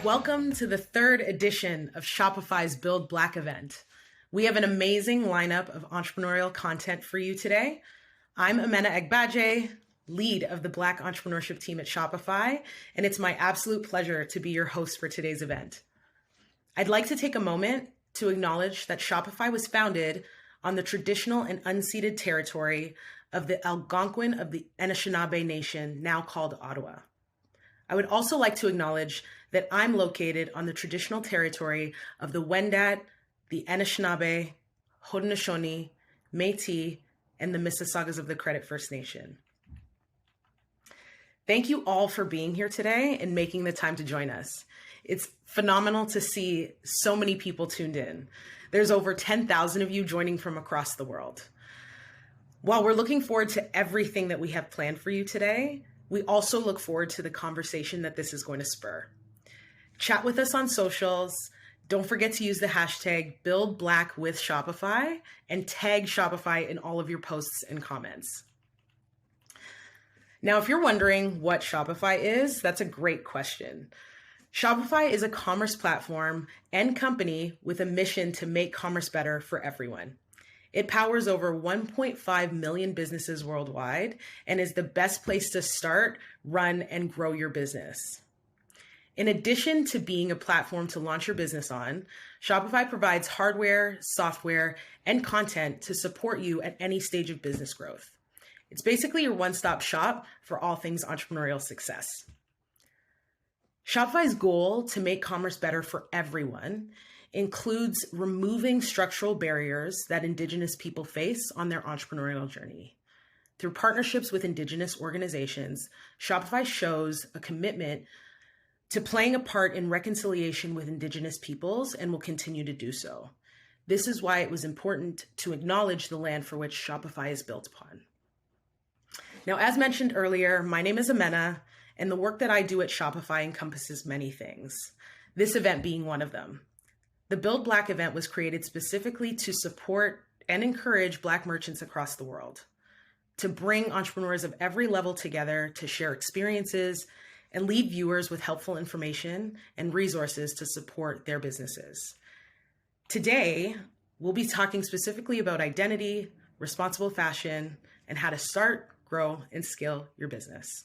Welcome to the third edition of Shopify's Build Black event. We have an amazing lineup of entrepreneurial content for you today. I'm Amena Egbaje, lead of the Black entrepreneurship team at Shopify, and it's my absolute pleasure to be your host for today's event. I'd like to take a moment to acknowledge that Shopify was founded on the traditional and unceded territory of the Algonquin of the Anishinaabe Nation, now called Ottawa. I would also like to acknowledge that I'm located on the traditional territory of the Wendat, the Anishinaabe, Haudenosaunee, Métis, and the Mississaugas of the Credit First Nation. Thank you all for being here today and making the time to join us. It's phenomenal to see so many people tuned in. There's over 10,000 of you joining from across the world. While we're looking forward to everything that we have planned for you today, we also look forward to the conversation that this is going to spur. Chat with us on socials. Don't forget to use the hashtag BuildBlackWithShopify and tag Shopify in all of your posts and comments. Now, if you're wondering what Shopify is, that's a great question. Shopify is a commerce platform and company with a mission to make commerce better for everyone. It powers over 1.5 million businesses worldwide and is the best place to start, run, and grow your business. In addition to being a platform to launch your business on, Shopify provides hardware, software, and content to support you at any stage of business growth. It's basically your one-stop shop for all things entrepreneurial success. Shopify's goal to make commerce better for everyone includes removing structural barriers that Indigenous people face on their entrepreneurial journey. Through partnerships with Indigenous organizations, Shopify shows a commitment to playing a part in reconciliation with Indigenous peoples and will continue to do so. This is why it was important to acknowledge the land for which Shopify is built upon. Now, as mentioned earlier, my name is Amena, and the work that I do at Shopify encompasses many things, this event being one of them. The Build Black event was created specifically to support and encourage Black merchants across the world, to bring entrepreneurs of every level together to share experiences and leave viewers with helpful information and resources to support their businesses. Today, we'll be talking specifically about identity, responsible fashion, and how to start, grow, and scale your business.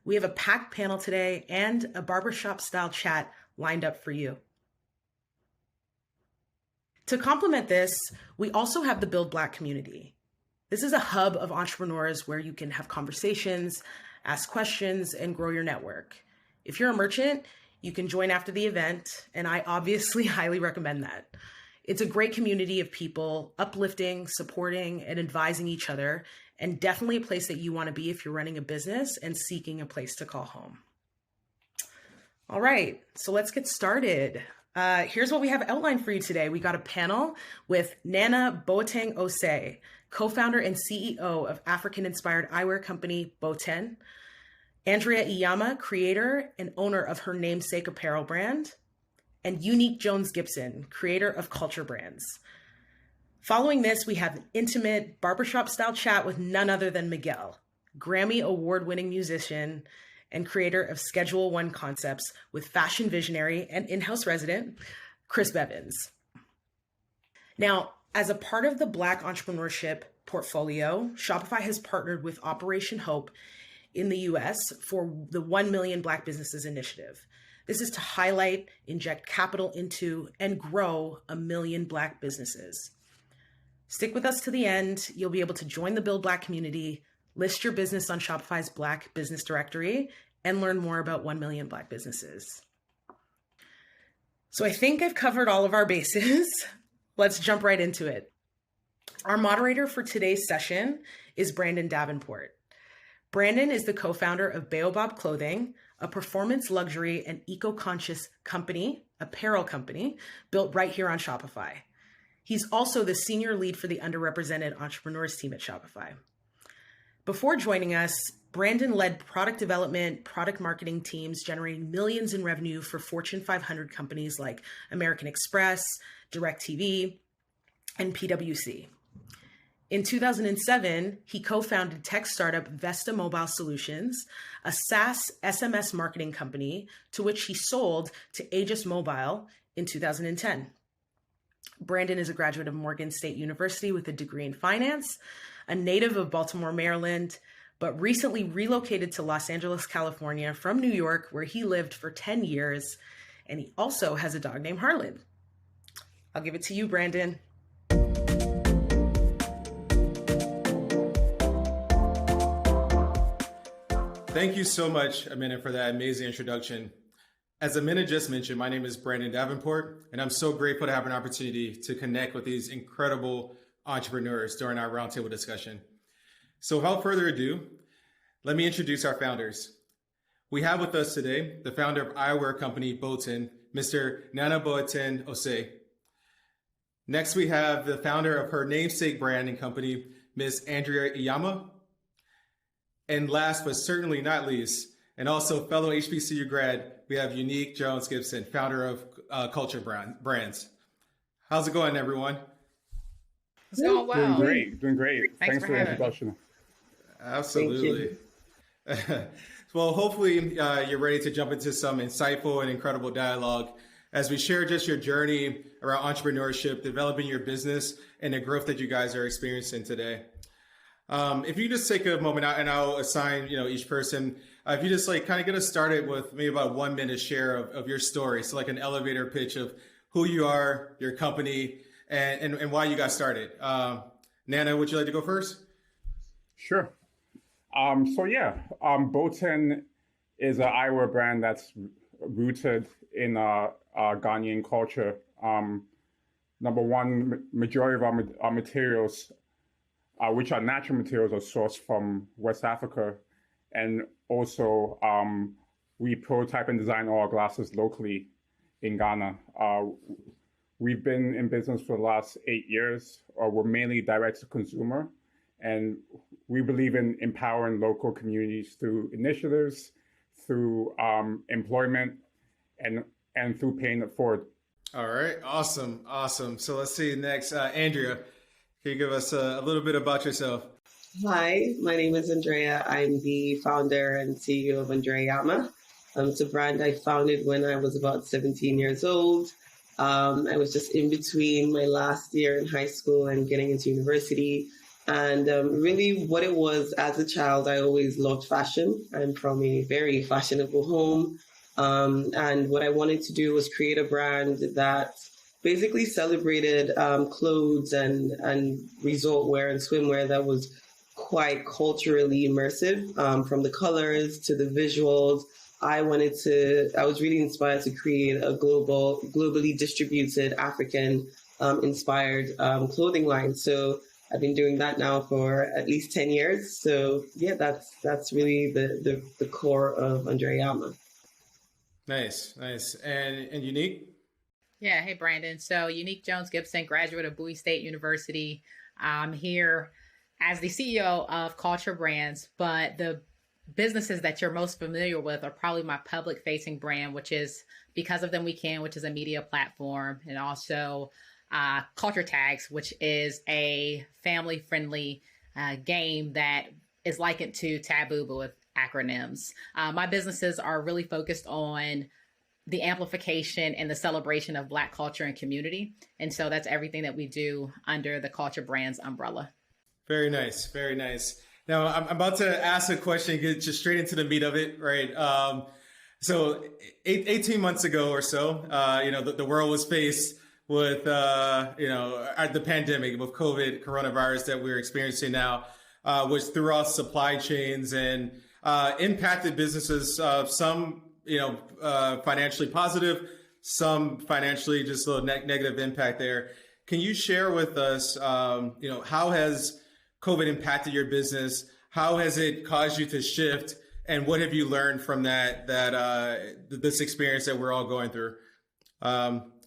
We have a packed panel today and a barbershop-style chat lined up for you. To complement this, we also have the Build Black community. This is a hub of entrepreneurs where you can have conversations, ask questions, and grow your network. If you're a merchant, you can join after the event, and I obviously highly recommend that. It's a great community of people uplifting, supporting, and advising each other, and definitely a place that you want to be if you're running a business and seeking a place to call home. All right, so let's get started. Here's what we have outlined for you today. We got a panel with Nana Boateng Osei, co-founder and CEO of African-inspired eyewear company Bolton, Andrea Iyama, creator and owner of her namesake apparel brand, and Unique Jones Gibson, creator of Culture Brands. Following this, we have an intimate barbershop-style chat with none other than Miguel, Grammy award-winning musician and creator of Schedule One concepts with fashion visionary and in-house resident, Chris Bevins. Now, as a part of the Black entrepreneurship portfolio, Shopify has partnered with Operation Hope in the US for the 1 Million Black Businesses Initiative. This is to highlight, inject capital into, and grow 1 million Black businesses. Stick with us to the end. You'll be able to join the Build Black community, list your business on Shopify's Black Business Directory, and learn more about 1 million Black businesses. So I think I've covered all of our bases. Let's jump right into it. Our moderator for today's session is Brandon Davenport. Brandon is the co-founder of Baobab Clothing, a performance luxury and eco-conscious company, apparel company, built right here on Shopify. He's also the senior lead for the underrepresented entrepreneurs team at Shopify. Before joining us, Brandon led product development, product marketing teams generating millions in revenue for Fortune 500 companies like American Express, DirecTV, and PwC. In 2007, he co-founded tech startup Vesta Mobile Solutions, a SaaS SMS marketing company to which he sold to Aegis Mobile in 2010. Brandon is a graduate of Morgan State University with a degree in finance, a native of Baltimore, Maryland, but recently relocated to Los Angeles, California from New York, where he lived for 10 years, and he also has a dog named Harlan. I'll give it to you, Brandon. Thank you so much, Amina, for that amazing introduction. As Amina just mentioned, my name is Brandon Davenport, and I'm so grateful to have an opportunity to connect with these incredible entrepreneurs during our roundtable discussion. So without further ado, let me introduce our founders. We have with us today the founder of eyewear company Bolton, Mr. Nana Boateng Osei. Next, we have the founder of her namesake brand and company, Ms. Andrea Iyama. And last but certainly not least, and also fellow HBCU grad, we have Unique Jones Gibson, founder of Culture Brands. How's it going, everyone? It's going well. Doing great. Thanks for the introduction. Absolutely. Well, hopefully you're ready to jump into some insightful and incredible dialogue as we share just your journey around entrepreneurship, developing your business, and the growth that you guys are experiencing today. If you just take a moment out, and I'll assign each person, if you just kind of get us started with maybe about 1 minute share of your story, so like an elevator pitch of who you are, your company, and why you got started. Nana, would you like to go first? Sure. Bolton is an eyewear brand that's rooted in Ghanaian culture. Number one, majority of our materials, which are natural materials, are sourced from West Africa. And also, we prototype and design all our glasses locally in Ghana. We've been in business for the last 8 years. We're mainly direct to consumer. And we believe in empowering local communities through initiatives, through employment, and through paying it forward. All right. Awesome. So let's see next. Andrea, can you give us a little bit about yourself? Hi, my name is Andrea. I'm the founder and CEO of Andrea Iyama. It's a brand I founded when I was about 17 years old. I was just in between my last year in high school and getting into university. And really what it was, as a child, I always loved fashion. I'm from a very fashionable home. And what I wanted to do was create a brand that basically celebrated clothes and resort wear and swimwear that was quite culturally immersive, from the colors to the visuals. I was really inspired to create a globally distributed African inspired clothing line. So I've been doing that now for at least 10 years. So yeah, that's really the core of Andrea Iyama. Nice. And Unique? Yeah. Hey, Brandon. So Unique Jones Gibson, graduate of Bowie State University. I'm here as the CEO of Culture Brands, but the businesses that you're most familiar with are probably my public facing brand, which is Because of Them We Can, which is a media platform, and also Culture Tags, which is a family friendly game that is likened to Taboo, but with acronyms. My businesses are really focused on the amplification and the celebration of Black culture and community. And so that's everything that we do under the Culture Brands umbrella. Very nice. Now, I'm about to ask a question, get just straight into the meat of it, right? So 18 months ago or so, the world was faced with, the pandemic, with coronavirus that we're experiencing now, which threw off supply chains and impacted businesses, some, financially positive, some financially just a little negative impact there. Can you share with us, how has COVID impacted your business? How has it caused you to shift? And what have you learned from this experience that we're all going through?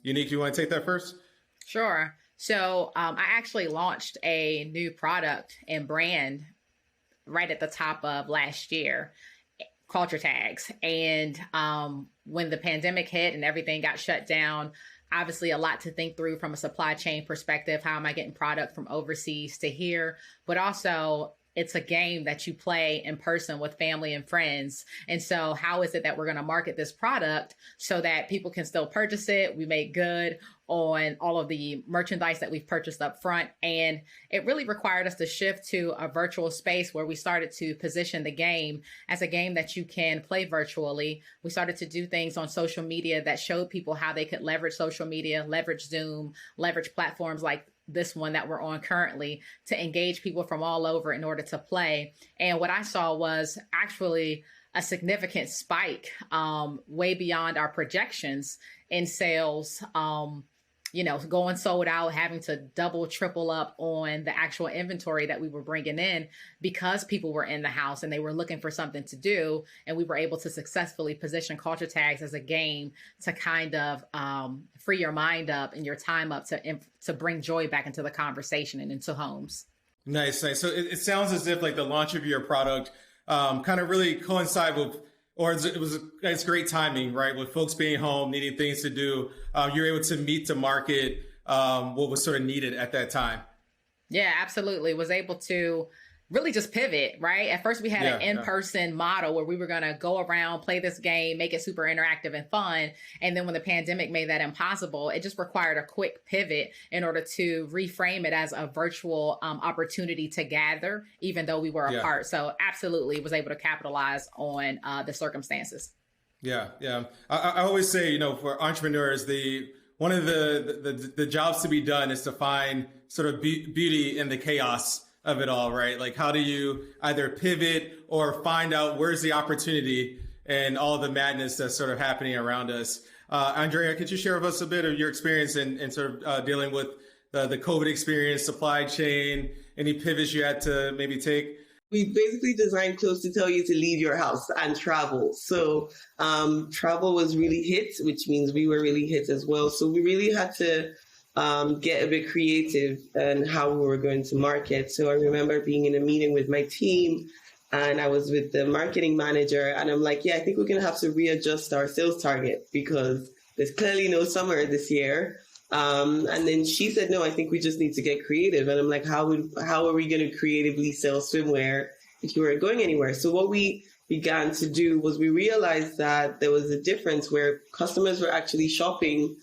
Unique, you want to take that first? Sure. So I actually launched a new product and brand right at the top of last year, Culture Tags. And when the pandemic hit and everything got shut down, obviously a lot to think through from a supply chain perspective. How am I getting product from overseas to here? But also, it's a game that you play in person with family and friends. And so how is it that we're going to market this product so that people can still purchase it? We make good on all of the merchandise that we've purchased up front. And it really required us to shift to a virtual space where we started to position the game as a game that you can play virtually. We started to do things on social media that showed people how they could leverage social media, leverage Zoom, leverage platforms like this one that we're on currently to engage people from all over in order to play. And what I saw was actually a significant spike, way beyond our projections in sales, going sold out, having to double, triple up on the actual inventory that we were bringing in because people were in the house and they were looking for something to do. And we were able to successfully position culture tags as a game to kind of free your mind up and your time up to bring joy back into the conversation and into homes. Nice. So it sounds as if like the launch of your product kind of really coincide with, or it's great timing, right? With folks being home, needing things to do, you're able to meet the market, what was sort of needed at that time. Yeah, absolutely. Was able to really just pivot, right? At first we had an in-person model where we were going to go around, play this game, make it super interactive and fun. And then when the pandemic made that impossible, it just required a quick pivot in order to reframe it as a virtual opportunity to gather, even though we were apart. So absolutely was able to capitalize on the circumstances. Yeah. I always say, for entrepreneurs, one of the jobs to be done is to find sort of beauty in the chaos of it all, right? Like, how do you either pivot or find out where's the opportunity and all the madness that's sort of happening around us? Andrea, could you share with us a bit of your experience in sort of dealing with the COVID experience, supply chain, any pivots you had to maybe take? We basically designed clothes to tell you to leave your house and travel. So travel was really hit, which means we were really hit as well. So we really had to get a bit creative in how we were going to market. So I remember being in a meeting with my team and I was with the marketing manager and I'm like, I think we're going to have to readjust our sales target because there's clearly no summer this year. And then she said, no, I think we just need to get creative. And I'm like, how are we going to creatively sell swimwear if you weren't going anywhere? So what we began to do was we realized that there was a difference where customers were actually shopping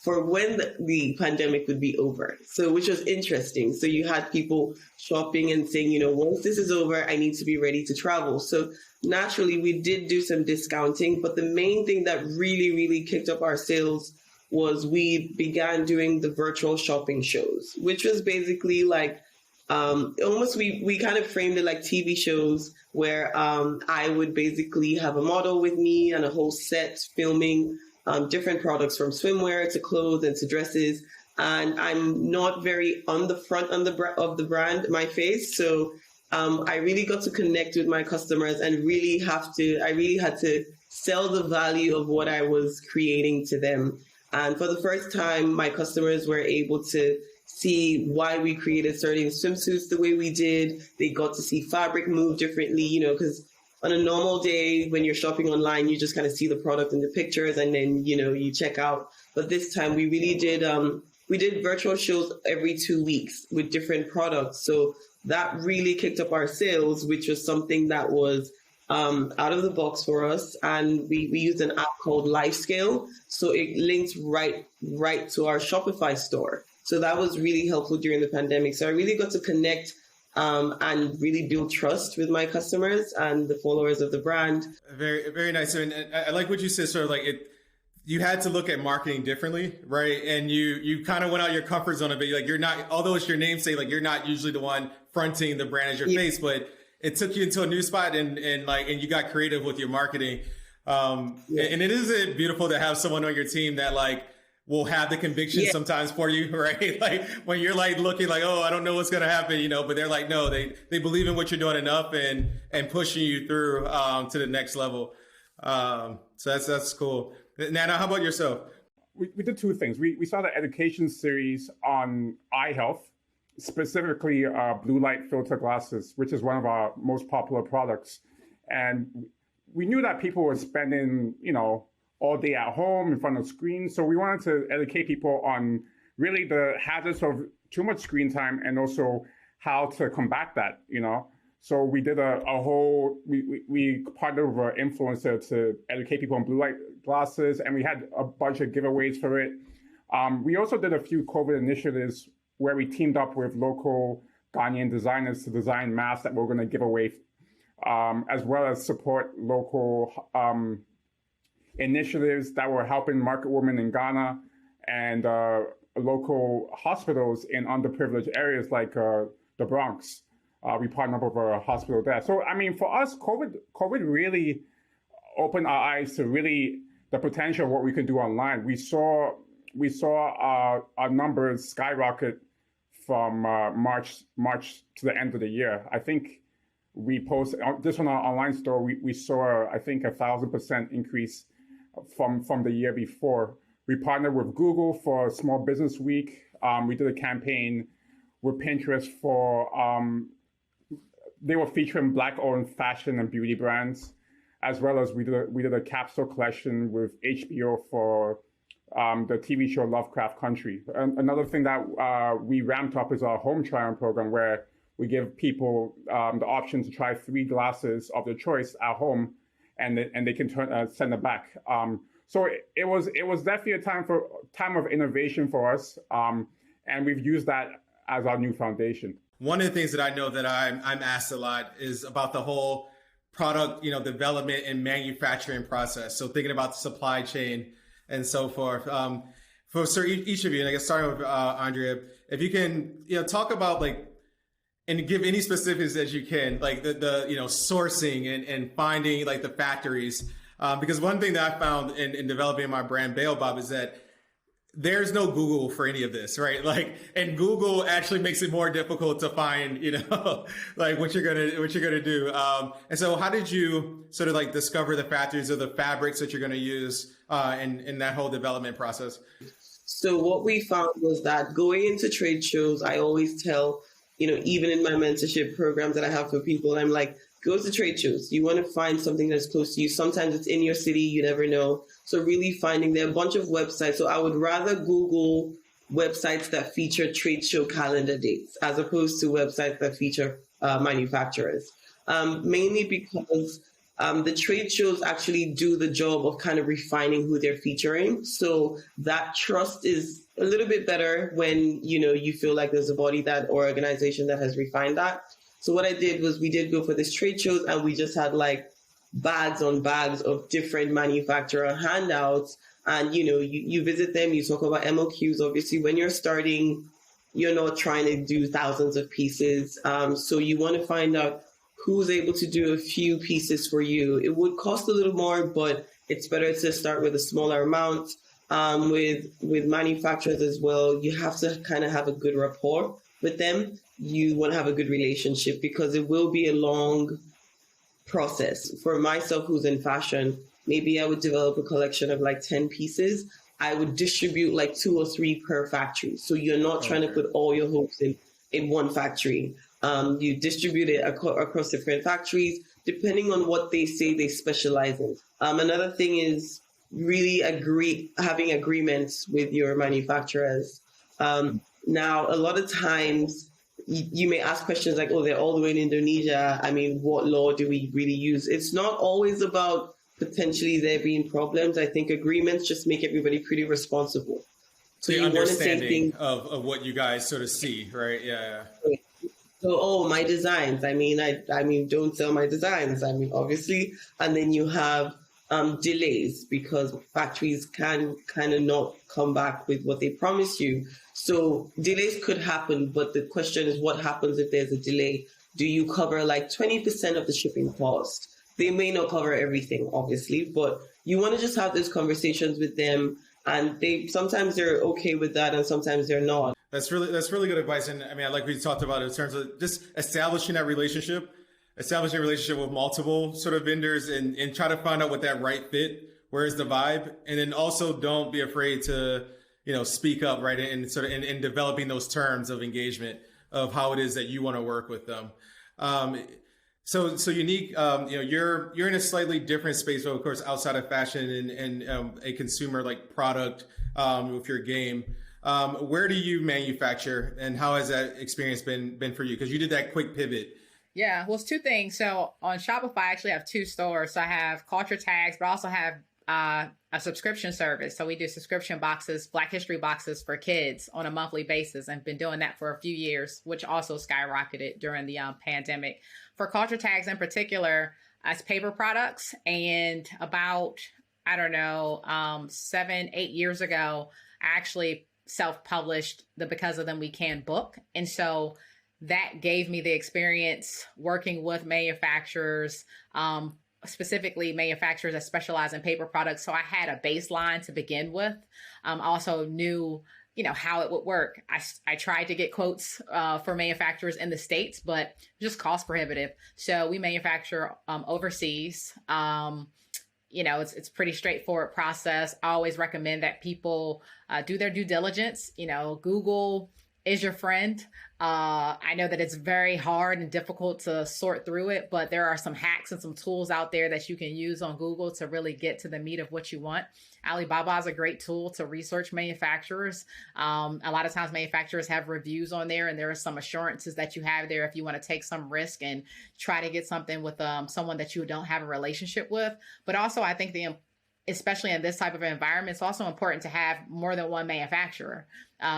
for when the pandemic would be over. So, which was interesting. So you had people shopping and saying, once this is over, I need to be ready to travel. So naturally, we did do some discounting, but the main thing that really, really kicked up our sales was we began doing the virtual shopping shows, which was basically like, almost we kind of framed it like TV shows where I would basically have a model with me and a whole set filming different products from swimwear to clothes and to dresses. And I'm not very on the front of the brand, my face. So I really got to connect with my customers and I really had to sell the value of what I was creating to them. And for the first time, my customers were able to see why we created certain swimsuits the way we did. They got to see fabric move differently, because on a normal day, when you're shopping online, you just kind of see the product in the pictures and then, you check out. But this time we really did, we did virtual shows every 2 weeks with different products. So that really kicked up our sales, which was something that was out of the box for us. And we used an app called LifeScale. So it linked right to our Shopify store. So that was really helpful during the pandemic. So I really got to connect and really build trust with my customers and the followers of the brand. Very, very nice. And I like what you said, sort of like you had to look at marketing differently, right? And you kind of went out your comfort zone a bit. Like, you're not, although it's your namesake, like, you're not usually the one fronting the brand as your face, but it took you into a new spot and you got creative with your marketing. And it is beautiful to have someone on your team that will have the conviction sometimes for you, right? Like, when you're looking I don't know what's going to happen, but they're like, no, they believe in what you're doing enough and pushing you through to the next level. So that's cool. Nana, how about yourself? We did two things. We saw the education series on eye health, specifically blue light filter glasses, which is one of our most popular products. And we knew that people were spending, all day at home in front of screens. So we wanted to educate people on really the hazards of too much screen time and also how to combat that, you know. So we did we partnered with an influencer to educate people on blue light glasses, and we had a bunch of giveaways for it. We also did a few COVID initiatives where we teamed up with local Ghanaian designers to design masks that we're going to give away, as well as support local initiatives that were helping market women in Ghana and local hospitals in underprivileged areas like the Bronx. We partnered up with a hospital there. So, I mean, for us, COVID really opened our eyes to really the potential of what we could do online. We saw our numbers skyrocket from March to the end of the year. I think we posted just on our online store. We saw, I think, 1,000% increase from the year before. We partnered with Google for Small Business Week. We did a campaign with Pinterest for they were featuring Black-owned fashion and beauty brands, as well as we did a capsule collection with HBO for the TV show Lovecraft Country. Another thing that we ramped up is our home try-on program, where we give people the option to try 3 glasses of their choice at home, and they can send it back. So it was definitely a time of innovation for us, and we've used that as our new foundation. One of the things that I know that I'm asked a lot is about the whole product, development and manufacturing process. So thinking about the supply chain and so forth. For each of you, and I guess starting with Andrea, if you can, talk about and give any specifics as you can, like the sourcing and finding like the factories. Because one thing that I found in developing my brand Baobab is that there's no Google for any of this, right? And Google actually makes it more difficult to find, like what you're gonna do. And so, how did you sort of discover the factories or the fabrics that you're gonna use in that whole development process? So what we found was that going into trade shows, I always tell, even in my mentorship programs that I have for people, I'm like, go to trade shows. You want to find something that's close to you. Sometimes it's in your city, you never know. So really there are a bunch of websites. So I would rather Google websites that feature trade show calendar dates as opposed to websites that feature manufacturers. Mainly because the trade shows actually do the job of kind of refining who they're featuring. So that trust is a little bit better when, you feel like there's a body or organization that has refined that. So what I did was we did go for these trade shows, and we just had bags on bags of different manufacturer handouts. And, you visit them, you talk about MOQs. Obviously, when you're starting, you're not trying to do thousands of pieces. So you want to find out who's able to do a few pieces for you. It would cost a little more, but it's better to start with a smaller amount. With manufacturers as well, you have to kind of have a good rapport with them. You want to have a good relationship because it will be a long process. For myself, who's in fashion, maybe I would develop a collection of 10 pieces. I would distribute 2 or 3 per factory. So you're not trying to put all your hopes in one factory. You distribute it across different factories, depending on what they say they specialize in. Another thing is really having agreements with your manufacturers. Now, a lot of times you may ask questions like, they're all the way in Indonesia. I mean, what law do we really use? It's not always about potentially there being problems. I think agreements just make everybody pretty responsible. So the you want to say understanding things of what you guys sort of see, right? Yeah. So, my designs. I mean, don't sell my designs. I mean, obviously. And then you have delays because factories can kind of not come back with what they promise you. So delays could happen, but the question is what happens if there's a delay? Do you cover 20% of the shipping cost? They may not cover everything, obviously, but you want to just have those conversations with them, and sometimes they're okay with that and sometimes they're not. That's really good advice. And I mean, like we talked about in terms of just establishing a relationship with multiple sort of vendors and try to find out what that right fit, where's the vibe. And then also don't be afraid to, speak up, right? And sort of in developing those terms of engagement of how it is that you want to work with them. So unique. You're in a slightly different space, of course, outside of fashion and a consumer like product with your game. Where do you manufacture, and how has that experience been for you? Because you did that quick pivot. Yeah, well, it's two things. So on Shopify, I actually have two stores. So I have culture tags, but I also have a subscription service. So we do subscription boxes, Black History boxes for kids on a monthly basis, and been doing that for a few years, which also skyrocketed during the pandemic. For culture tags in particular, it's paper products. And about, I don't know, 7-8 years ago, I actually self-published the Because of Them We Can book. And so that gave me the experience working with manufacturers, specifically manufacturers that specialize in paper products. So I had a baseline to begin with. I also knew, how it would work. I tried to get quotes for manufacturers in the States, but just cost prohibitive. So we manufacture overseas. It's pretty straightforward process. I always recommend that people do their due diligence. Google is your friend. I know that it's very hard and difficult to sort through it, but there are some hacks and some tools out there that you can use on Google to really get to the meat of what you want. Alibaba is a great tool to research manufacturers. A lot of times manufacturers have reviews on there, and there are some assurances that you have there if you want to take some risk and try to get something with someone that you don't have a relationship with. But also, I think especially in this type of environment, it's also important to have more than one manufacturer.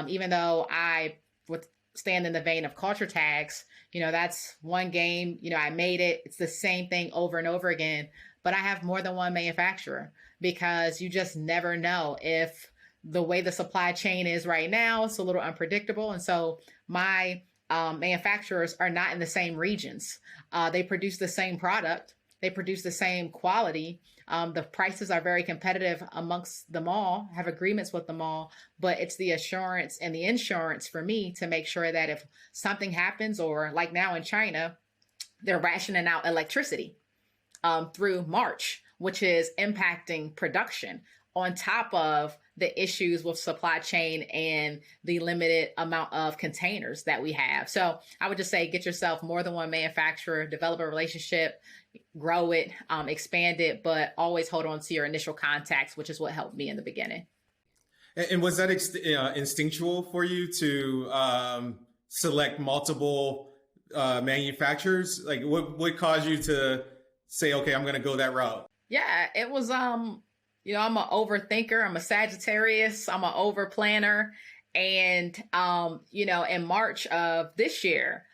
Even though I would stand in the vein of culture tags, that's one game, I made it. It's the same thing over and over again, but I have more than one manufacturer because you just never know if the way the supply chain is right now, it's a little unpredictable. And so my manufacturers are not in the same regions. They produce the same product. They produce the same quality. The prices are very competitive amongst them all, have agreements with them all, but it's the assurance and the insurance for me to make sure that if something happens, or like now in China, they're rationing out electricity through March, which is impacting production on top of the issues with supply chain and the limited amount of containers that we have. So I would just say, get yourself more than one manufacturer, develop a relationship, grow it, expand it, but always hold on to your initial contacts, which is what helped me in the beginning. And was that instinctual for you to select multiple manufacturers? Like what caused you to say, okay, I'm going to go that route? Yeah, it was, I'm an overthinker. I'm a Sagittarius. I'm an over planner. And, in March of this year,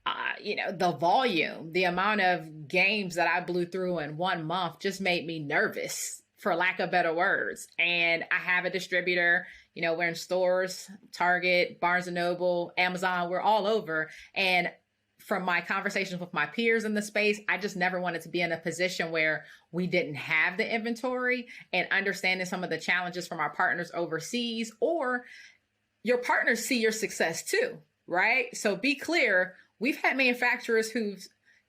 the volume, the amount of games that I blew through in 1 month just made me nervous, for lack of better words. And I have a distributor, we're in stores, Target, Barnes and Noble, Amazon, we're all over. And from my conversations with my peers in the space, I just never wanted to be in a position where we didn't have the inventory, and understanding some of the challenges from our partners overseas, or your partners see your success too, right? So be clear. We've had manufacturers who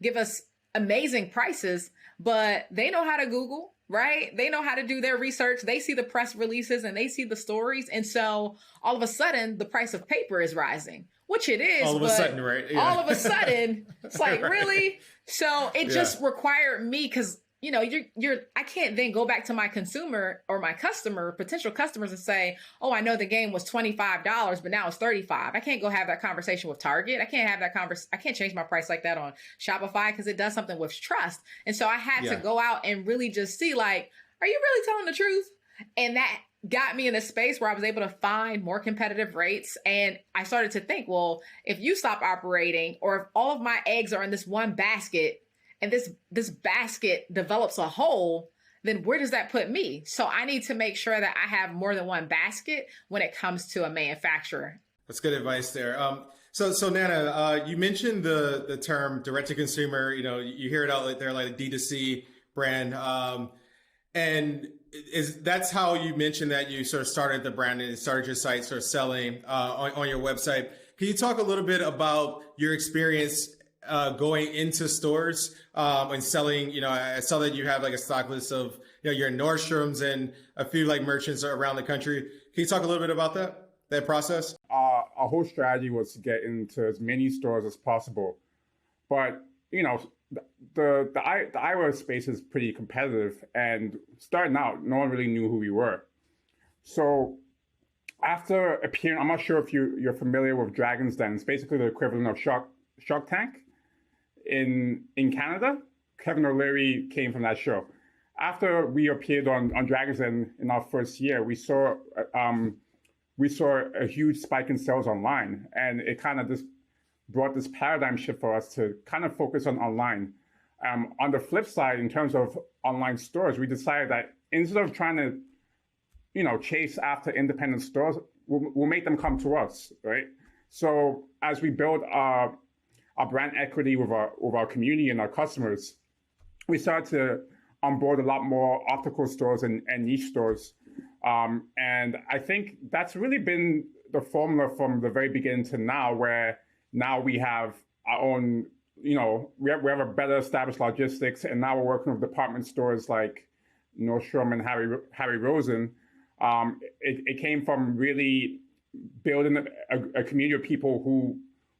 give us amazing prices, but they know how to Google, right? They know how to do their research. They see the press releases and they see the stories. And so all of a sudden the price of paper is rising, which it is. All of a sudden, right? Yeah. All of a sudden, it's like, Right. Really? So it just required me, because I can't then go back to my consumer or my customer, potential customers, and say, oh, I know the game was $25, but now it's $35. I can't go have that conversation with Target. I can't have that I can't change my price like that on Shopify, because it does something with trust. And so I had to go out and really just see, like, are you really telling the truth? And that got me in a space where I was able to find more competitive rates. And I started to think, well, if you stop operating, or if all of my eggs are in this one basket, and this basket develops a hole, then where does that put me? So I need to make sure that I have more than one basket when it comes to a manufacturer. That's good advice there. So Nana, you mentioned the term direct to consumer. You hear it out there, like a D2C brand, and that's how you mentioned that you sort of started the brand and started your site, sort of selling on your website. Can you talk a little bit about your experience going into stores and selling? I saw that you have like a stock list of you're in Nordstrom's and a few like merchants around the country. Can you talk a little bit about that process? Our whole strategy was to get into as many stores as possible, but the eyewear space is pretty competitive, and starting out, no one really knew who we were. So after appearing, I'm not sure if you're familiar with Dragon's Den. It's basically the equivalent of Shark Tank in Canada. Kevin O'Leary came from that show. After we appeared on Dragon's Den in our first year, we saw a huge spike in sales online, and it kind of just brought this paradigm shift for us to kind of focus on online. On the flip side, in terms of online stores, we decided that instead of trying to, chase after independent stores, we'll make them come to us, right? So as we build our brand equity with our community and our customers, we started to onboard a lot more optical stores and niche stores. And I think that's really been the formula from the very beginning to now, where now we have our own, we have a better established logistics, and now we're working with department stores like Nordstrom and Harry Rosen. It came from really building a community of people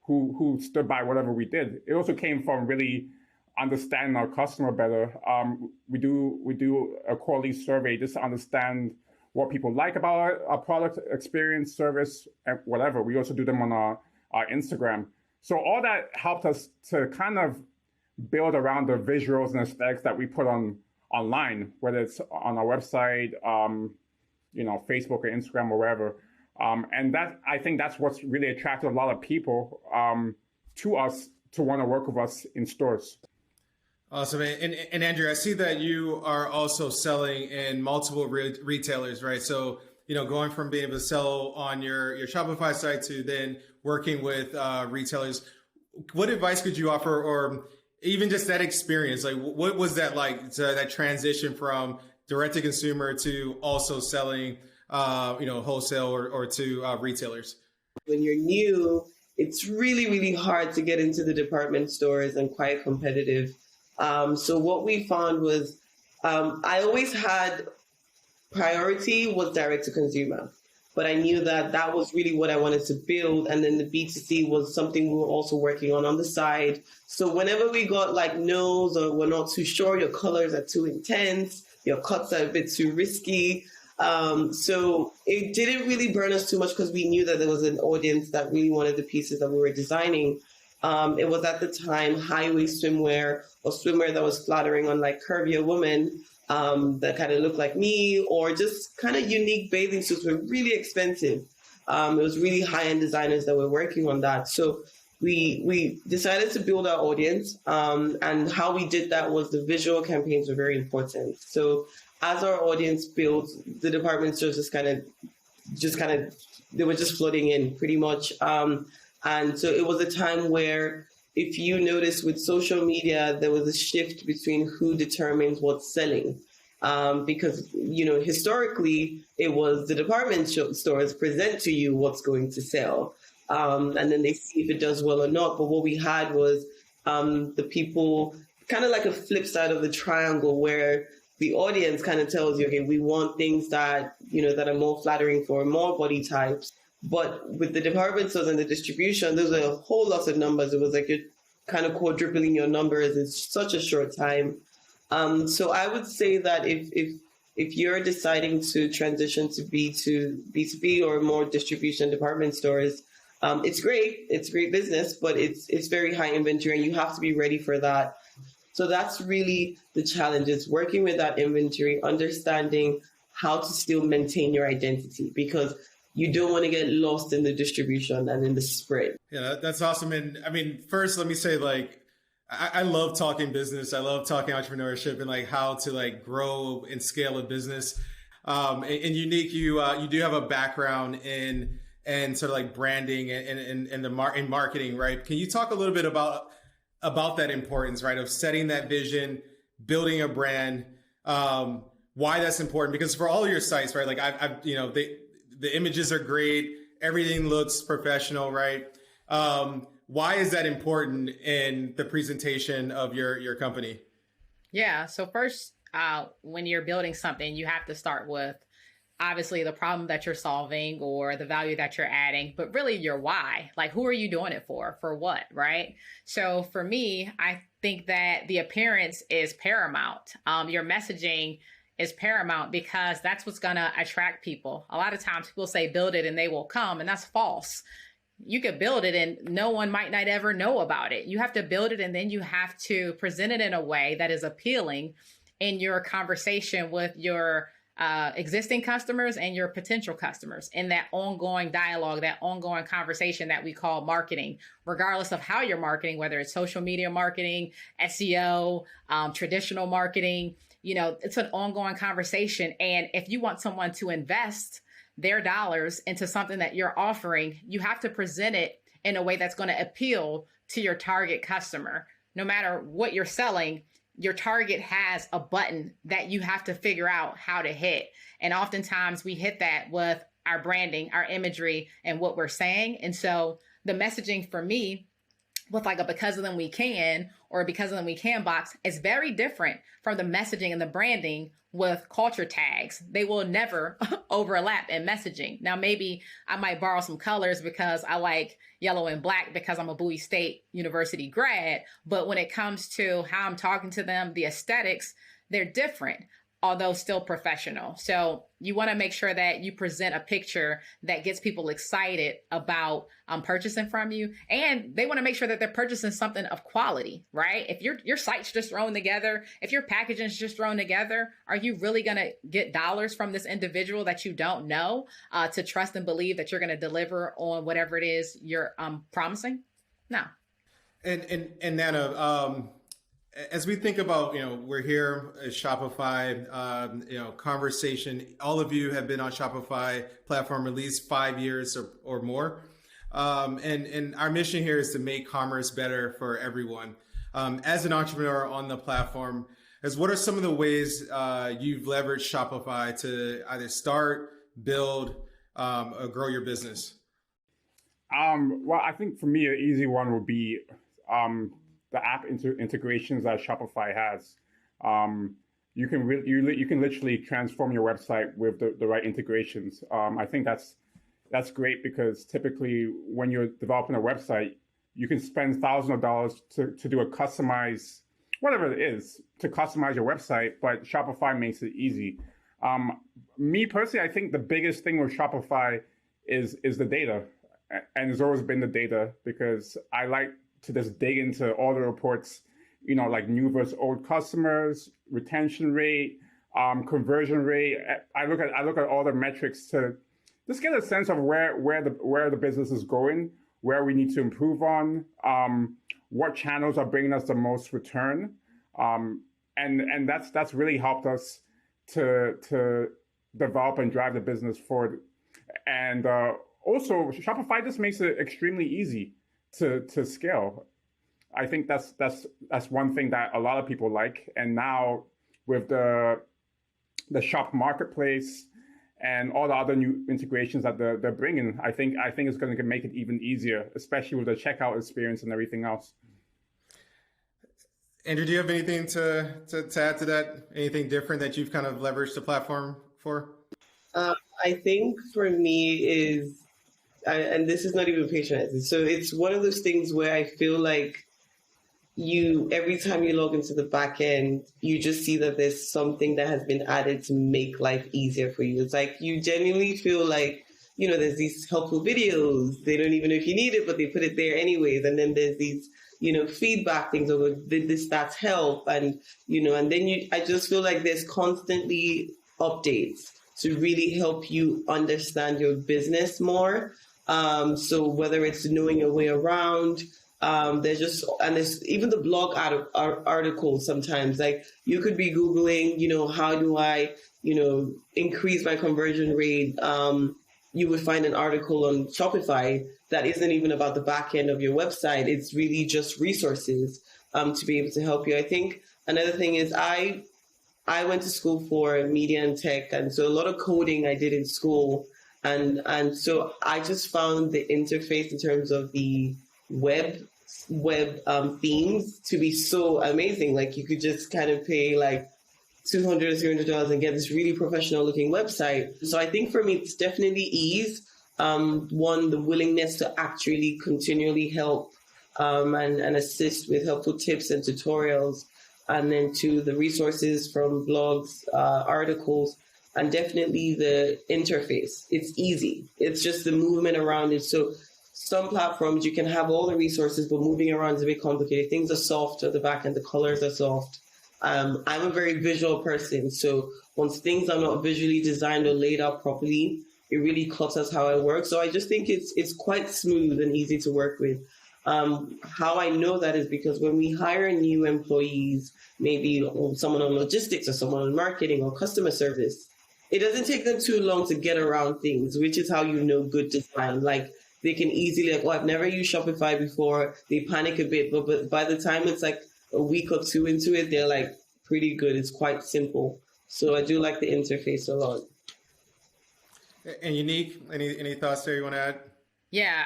who stood by whatever we did. It also came from really understanding our customer better. We do a quarterly survey just to understand what people like about our product, experience, service, and whatever. We also do them on our Instagram. So all that helped us to kind of build around the visuals and aesthetics that we put online, whether it's on our website, Facebook or Instagram or wherever. And I think that's what's really attracted a lot of people to us to want to work with us in stores. Awesome. And Andrea, I see that you are also selling in multiple retailers, right? So, going from being able to sell on your Shopify site to then working with retailers, what advice could you offer, or even just that experience? Like, what was that like, that transition from direct to consumer to also selling, wholesale or to retailers? When you're new, it's really, really hard to get into the department stores and quite competitive. So what we found was I always had priority was direct to consumer, but I knew that was really what I wanted to build. And then the B2C was something we were also working on the side. So whenever we got like no's or we're not too sure, your colors are too intense, your cuts are a bit too risky. So it didn't really burn us too much because we knew that there was an audience that really wanted the pieces that we were designing. It was at the time high waist swimwear or swimwear that was flattering on like curvier women that kind of looked like me, or just kind of unique bathing suits were really expensive. It was really high-end designers that were working on that. So we decided to build our audience, and how we did that was the visual campaigns were very important. So as our audience built, the department stores they were just flooding in pretty much. And so it was a time where, if you notice with social media, there was a shift between who determines what's selling. Because, historically, it was the department stores present to you what's going to sell. And then they see if it does well or not. But what we had was the people, kind of like a flip side of the triangle, where the audience kind of tells you, okay, we want things that, that are more flattering for more body types. But with the department stores and the distribution, there's a whole lot of numbers. It was like you're kind of quadrupling your numbers in such a short time. So I would say that if you're deciding to transition to B2B or more distribution department stores, it's great. It's great business, but it's very high inventory, and you have to be ready for that. So that's really the challenge, is working with that inventory, understanding how to still maintain your identity, because you don't want to get lost in the distribution and in the spread. Yeah, that's awesome. And I mean, first, let me say, like, I love talking business. I love talking entrepreneurship and like how to like grow and scale a business. And Unique, you do have a background in sort of like branding and in marketing, right? Can you talk a little bit about that importance, right, of setting that vision, building a brand, why that's important? Because for all of your sites, right, like the images are great, everything looks professional, right? Why is that important in the presentation of your company? Yeah. So first, when you're building something, you have to start with obviously the problem that you're solving or the value that you're adding, but really your why. Like, who are you doing it for? For what, right? So for me, I think that the appearance is paramount. Your messaging is paramount because that's what's going to attract people. A lot of times people say build it and they will come, and that's false. You could build it and no one might not ever know about it. You have to build it and then you have to present it in a way that is appealing in your conversation with your existing customers and your potential customers in that ongoing dialogue, that ongoing conversation that we call marketing, regardless of how you're marketing, whether it's social media marketing, SEO, traditional marketing. You know, it's an ongoing conversation. And if you want someone to invest their dollars into something that you're offering, you have to present it in a way that's going to appeal to your target customer. No matter what you're selling, your target has a button that you have to figure out how to hit. And oftentimes we hit that with our branding, our imagery, and what we're saying. And so the messaging for me with like a because of them we can or because of them we can box is very different from the messaging and the branding with culture tags. They will never overlap in messaging. Now, maybe I might borrow some colors because I like yellow and black because I'm a Bowie State University grad. But when it comes to how I'm talking to them, the aesthetics, they're different, although still professional. So you want to make sure that you present a picture that gets people excited about purchasing from you. And they want to make sure that they're purchasing something of quality, right? If your site's just thrown together, if your packaging is just thrown together, are you really going to get dollars from this individual that you don't know to trust and believe that you're going to deliver on whatever it is you're promising? No. And Nana, as we think about, we're here at Shopify, conversation, all of you have been on Shopify platform at least 5 years or more. And our mission here is to make commerce better for everyone. As an entrepreneur on the platform, what are some of the ways you've leveraged Shopify to either start, build, or grow your business? Well, I think for me, an easy one would be the app integrations that Shopify has. You can literally transform your website with the right integrations. I think that's great because typically when you're developing a website, you can spend thousands of dollars to do a customized, whatever it is, to customize your website, but Shopify makes it easy. Me personally, I think the biggest thing with Shopify is the data. And it's always been the data because I like to just dig into all the reports, like new versus old customers, retention rate, conversion rate. I look at all the metrics to just get a sense of where the business is going, where we need to improve on, what channels are bringing us the most return, and that's really helped us to develop and drive the business forward. And also, Shopify just makes it extremely easy to scale. I think that's one thing that a lot of people like. And now with the shop marketplace and all the other new integrations that they're bringing, I think it's going to make it even easier, especially with the checkout experience and everything else. Andrew, do you have anything to add to that? Anything different that you've kind of leveraged the platform for? I think for me is, and this is not even patronizing. So it's one of those things where I feel like every time you log into the back end, you just see that there's something that has been added to make life easier for you. It's like you genuinely feel like, there's these helpful videos. They don't even know if you need it, but they put it there anyways. And then there's these, feedback things over did this stats help? And, and then I just feel like there's constantly updates to really help you understand your business more. So whether it's knowing your way around, there's even the blog articles sometimes, like you could be Googling, how do I, increase my conversion rate? You would find an article on Shopify that isn't even about the back end of your website. It's really just resources to be able to help you. I think another thing is I went to school for media and tech. And so a lot of coding I did in school. And so I just found the interface in terms of the web themes to be so amazing. Like you could just kind of pay like $200 or $300 and get this really professional looking website. So I think for me, it's definitely ease. One, the willingness to actually continually help and assist with helpful tips and tutorials. And then two, the resources from blogs, articles, and definitely the interface. It's easy. It's just the movement around it. So some platforms, you can have all the resources, but moving around is a bit complicated. Things are soft at the back and the colors are soft. I'm a very visual person. So once things are not visually designed or laid out properly, it really clutters how I work. So I just think it's quite smooth and easy to work with. How I know that is because when we hire new employees, maybe someone on logistics or someone on marketing or customer service, it doesn't take them too long to get around things, which is how you know good design. Like they can easily like, oh, I've never used Shopify before. They panic a bit, but by the time it's like a week or two into it, they're like pretty good. It's quite simple. So I do like the interface a lot. And Unique, any thoughts there you want to add? Yeah,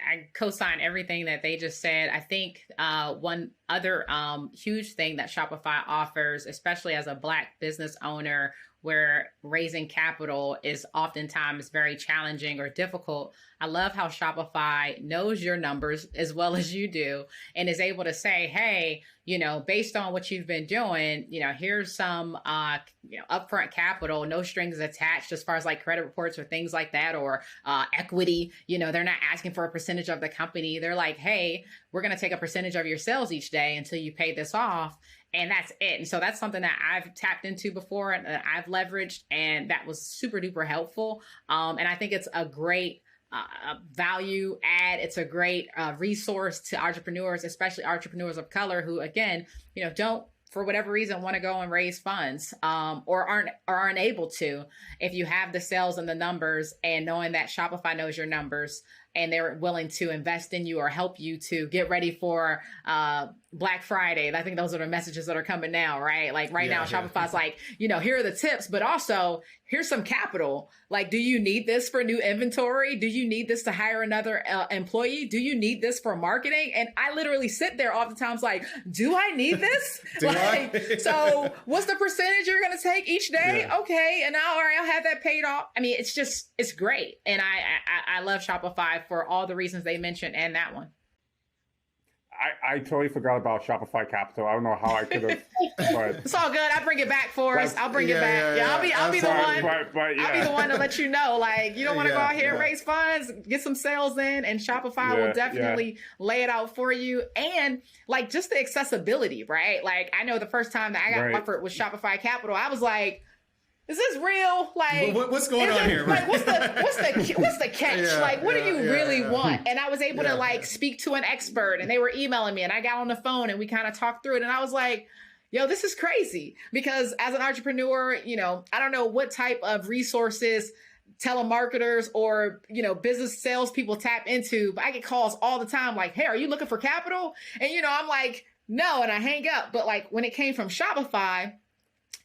I co-sign everything that they just said. I think one other huge thing that Shopify offers, especially as a Black business owner, where raising capital is oftentimes very challenging or difficult. I love how Shopify knows your numbers as well as you do and is able to say, hey, based on what you've been doing, here's some, upfront capital, no strings attached as far as like credit reports or things like that, or equity. They're not asking for a percentage of the company. They're like, hey, we're going to take a percentage of your sales each day until you pay this off. And that's it. And so that's something that I've tapped into before and I've leveraged, and that was super duper helpful. And I think it's a great value add. It's a great resource to entrepreneurs, especially entrepreneurs of color who, again, don't, for whatever reason, want to go and raise funds or aren't able to. If you have the sales and the numbers, and knowing that Shopify knows your numbers and they're willing to invest in you or help you to get ready for Black Friday. I think those are the messages that are coming now, right? Like now, Shopify's like, here are the tips, but also here's some capital. Like, do you need this for new inventory? Do you need this to hire another employee? Do you need this for marketing? And I literally sit there oftentimes like, do I need this? So what's the percentage you're going to take each day? Yeah. Okay. And now, all right, I'll have that paid off. I mean, it's great. And I love Shopify for all the reasons they mentioned and that one. I totally forgot about Shopify Capital. I don't know how I could have. But it's all good. I'll bring it back for us. I'll bring it back. I'll be the one. I'll be the one to let you know. Like, you don't want to go out here and raise funds, get some sales in, and Shopify will definitely lay it out for you. And like just the accessibility, right? Like I know the first time that I got offered with Shopify Capital, I was like, is this real? Like, what's going on here? Like, what's the catch? What do you really want? And I was able to speak to an expert, and they were emailing me, and I got on the phone, and we kind of talked through it, and I was like, yo, this is crazy. Because as an entrepreneur, I don't know what type of resources telemarketers or, business salespeople tap into, but I get calls all the time like, hey, are you looking for capital? And, I'm like, no, and I hang up. But like when it came from Shopify,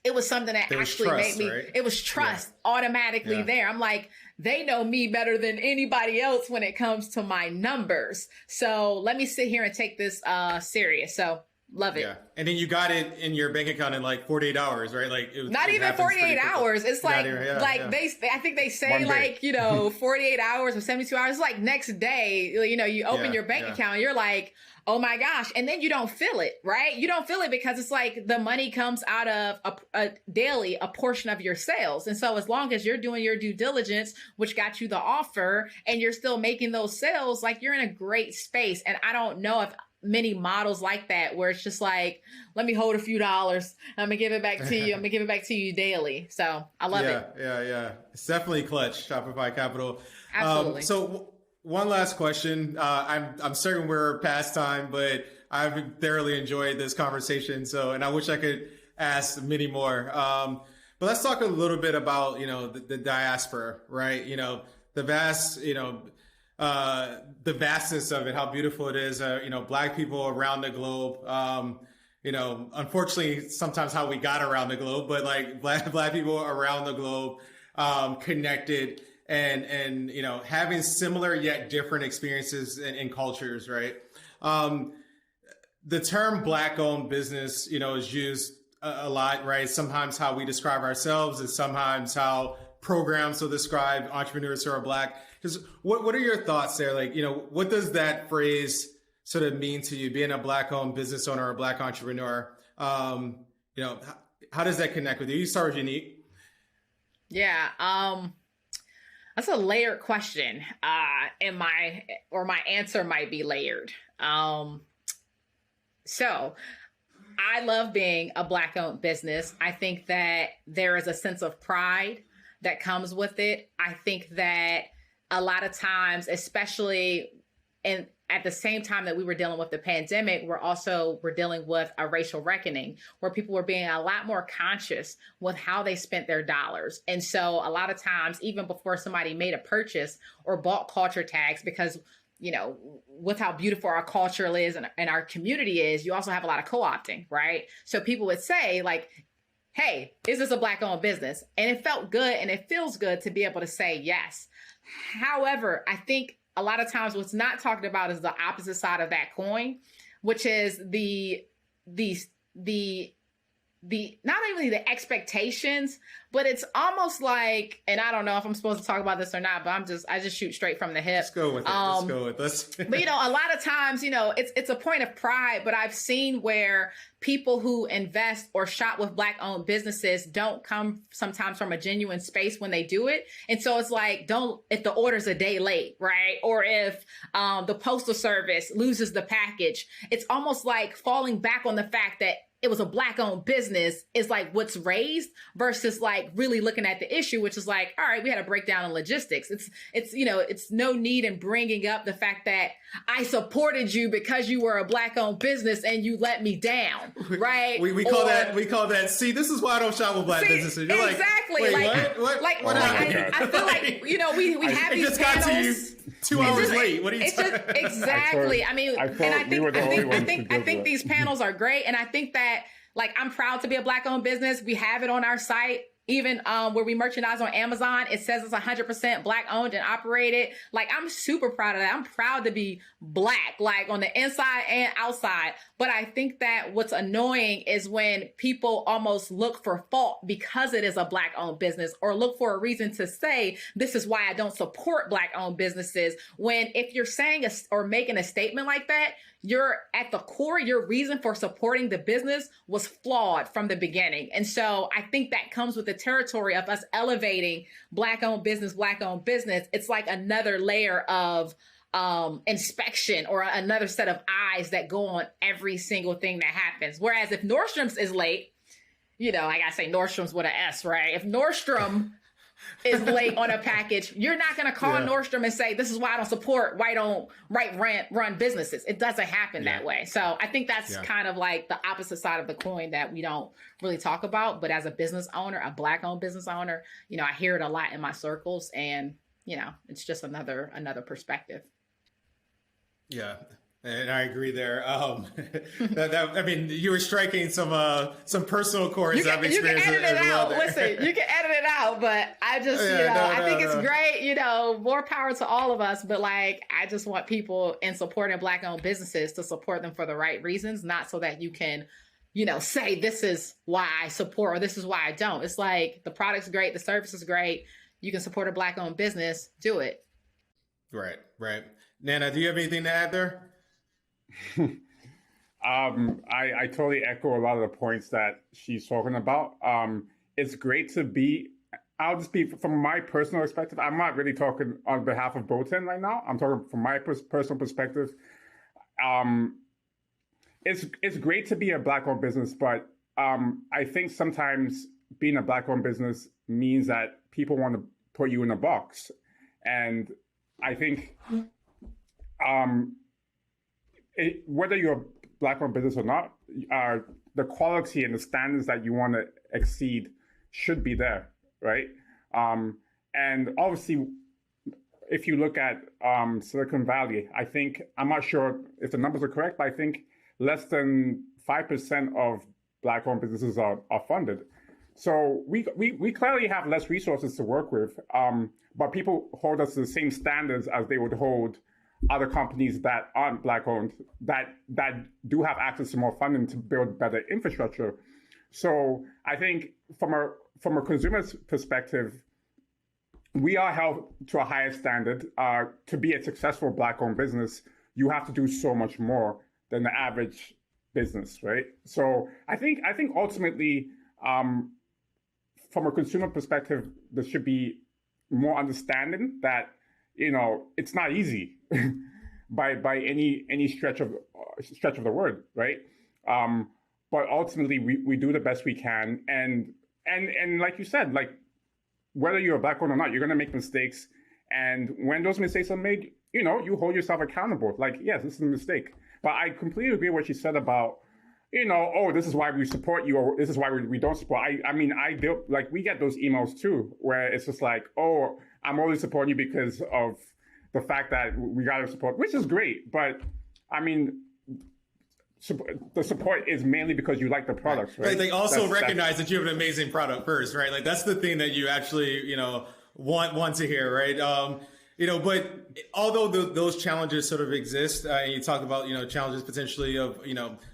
it was something that actually made me, it was trust automatically there. I'm like, they know me better than anybody else when it comes to my numbers. So let me sit here and take this serious. So love it. Yeah. And then you got it in your bank account in like 48 hours, right? Like not even 48 hours. It's like, I think they say 48 hours or 72 hours. It's like next day, you open your bank account and you're like, oh my gosh. And then you don't feel it, right? You don't feel it because it's like the money comes out of a daily, a portion of your sales. And so as long as you're doing your due diligence, which got you the offer, and you're still making those sales, like you're in a great space. And I don't know if many models like that, where it's just like, let me hold a few dollars. I'm going to give it back to you. I'm going to give it back to you daily. So I love it. Yeah. It's definitely clutch, Shopify Capital. Absolutely. So one last question. I'm certain we're past time, but I've thoroughly enjoyed this conversation. And I wish I could ask many more. But let's talk a little bit about, the diaspora, right? The vastness of it, how beautiful it is, Black people around the globe. Unfortunately, sometimes how we got around the globe, but like black people around the globe, connected and having similar yet different experiences and cultures, right? The term Black owned business, is used a lot, right? Sometimes how we describe ourselves is sometimes how programs will describe entrepreneurs who are Black. Just what are your thoughts there? Like, what does that phrase sort of mean to you, being a Black-owned business owner or a Black entrepreneur? How does that connect with you? You start with Unique. Yeah, that's a layered question. And my answer might be layered. So I love being a Black-owned business. I think that there is a sense of pride that comes with it. I think that a lot of times, especially at the same time that we were dealing with the pandemic, we're dealing with a racial reckoning where people were being a lot more conscious with how they spent their dollars. And so a lot of times, even before somebody made a purchase or bought culture tags, because with how beautiful our culture is and our community is, you also have a lot of co-opting, right? So people would say like, hey, is this a Black-owned business? And it felt good and it feels good to be able to say yes. However, I think a lot of times what's not talked about is the opposite side of that coin, which is the not only the expectations, but it's almost like, and I don't know if I'm supposed to talk about this or not, but I just shoot straight from the hip. Let's go with it. Let's go with this. But a lot of times, it's a point of pride, but I've seen where people who invest or shop with Black-owned businesses don't come sometimes from a genuine space when they do it. And so it's like, if the order's a day late, right? Or if the postal service loses the package, it's almost like falling back on the fact that it was a Black-owned business is like what's raised versus like really looking at the issue, which is like, all right, we had a breakdown in logistics. It's no need in bringing up the fact that I supported you because you were a Black-owned business and you let me down, right? We call that. See, this is why I don't shop with Black businesses. You're exactly. Like, wait, what? I feel like we have these just panels. Got to you 2 hours late. What are you talking about? Exactly. I think these panels are great, and I think that I'm proud to be a Black-owned business. We have it on our site. Even where we merchandise on Amazon, it says it's 100% Black-owned and operated. I'm super proud of that. I'm proud to be Black, on the inside and outside. But I think that what's annoying is when people almost look for fault because it is a Black-owned business, or look for a reason to say, this is why I don't support Black-owned businesses. When if you're saying or making a statement like that, you're at the core, your reason for supporting the business was flawed from the beginning. And so I think that comes with the territory of us elevating Black-owned business. It's like another layer of inspection or another set of eyes that go on every single thing that happens. Whereas if Nordstrom's is late, I gotta say Nordstrom's with an S, right? If Nordstrom is late on a package, you're not going to call Nordstrom and say, this is why I don't support run businesses. It doesn't happen that way. So I think that's kind of like the opposite side of the coin that we don't really talk about. But as a business owner, a Black-owned business owner, I hear it a lot in my circles, and, it's just another perspective. Yeah. And I agree there. You were striking some personal chords I've experienced. You can edit it out. Listen, you can edit it out, but I just, I think it's great. More power to all of us. But I just want people in supporting Black-owned businesses to support them for the right reasons, not so that you can, say this is why I support or this is why I don't. It's like the product's great, the service is great. You can support a Black-owned business. Do it. Right. Nana, do you have anything to add there? I totally echo a lot of the points that she's talking about. It's great to be, I'll just be, from my personal perspective, I'm not really talking on behalf of Bolton right now. I'm talking from my personal perspective. It's great to be a Black-owned business, but I think sometimes being a Black-owned business means that people want to put you in a box. And I think whether you're a Black-owned business or not, the quality and the standards that you want to exceed should be there, right? And obviously, if you look at Silicon Valley, I think, I'm not sure if the numbers are correct, but I think less than 5% of Black-owned businesses are funded. So we clearly have less resources to work with, but people hold us to the same standards as they would hold other companies that aren't Black-owned, that do have access to more funding to build better infrastructure. So I think from a consumer's perspective, we are held to a higher standard. To be a successful Black-owned business, you have to do so much more than the average business, right? So I think ultimately, from a consumer perspective, there should be more understanding that it's not easy by any stretch of the word, right? But ultimately, we do the best we can, and like you said, like whether you're a Black-owned or not, you're gonna make mistakes, and when those mistakes are made, you hold yourself accountable. Like, yes, this is a mistake. But I completely agree with what you said about, oh, this is why we support you, or this is why we don't support. I mean, we get those emails too, where it's just like, oh, I'm only supporting you because of the fact that we got to support, which is great. But I mean, the support is mainly because you like the products, right? Like, they also recognize that you have an amazing product first, right? Like, that's the thing that you actually, want to hear, right? But although those challenges sort of exist, and you talk about, challenges potentially of,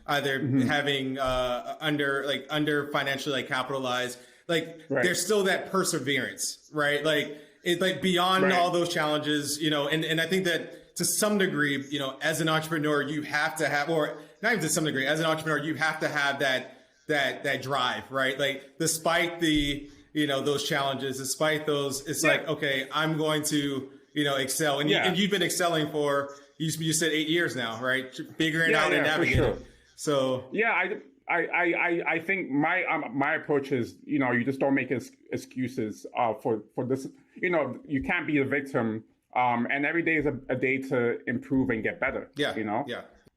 either having under financially capitalized, right. There's still that perseverance, right? Like, it's like beyond all those challenges, and I think that to some degree, as an entrepreneur, you have to have, or not even to some degree, as an entrepreneur, you have to have that drive, right? Like, despite the, those challenges, despite those, it's like, okay, I'm going to, excel. And, and you've been excelling for, you said 8 years now, right? Figuring out and navigating. Sure. So I think my approach is, you just don't make excuses for this. You can't be a victim, and every day is a day to improve and get better.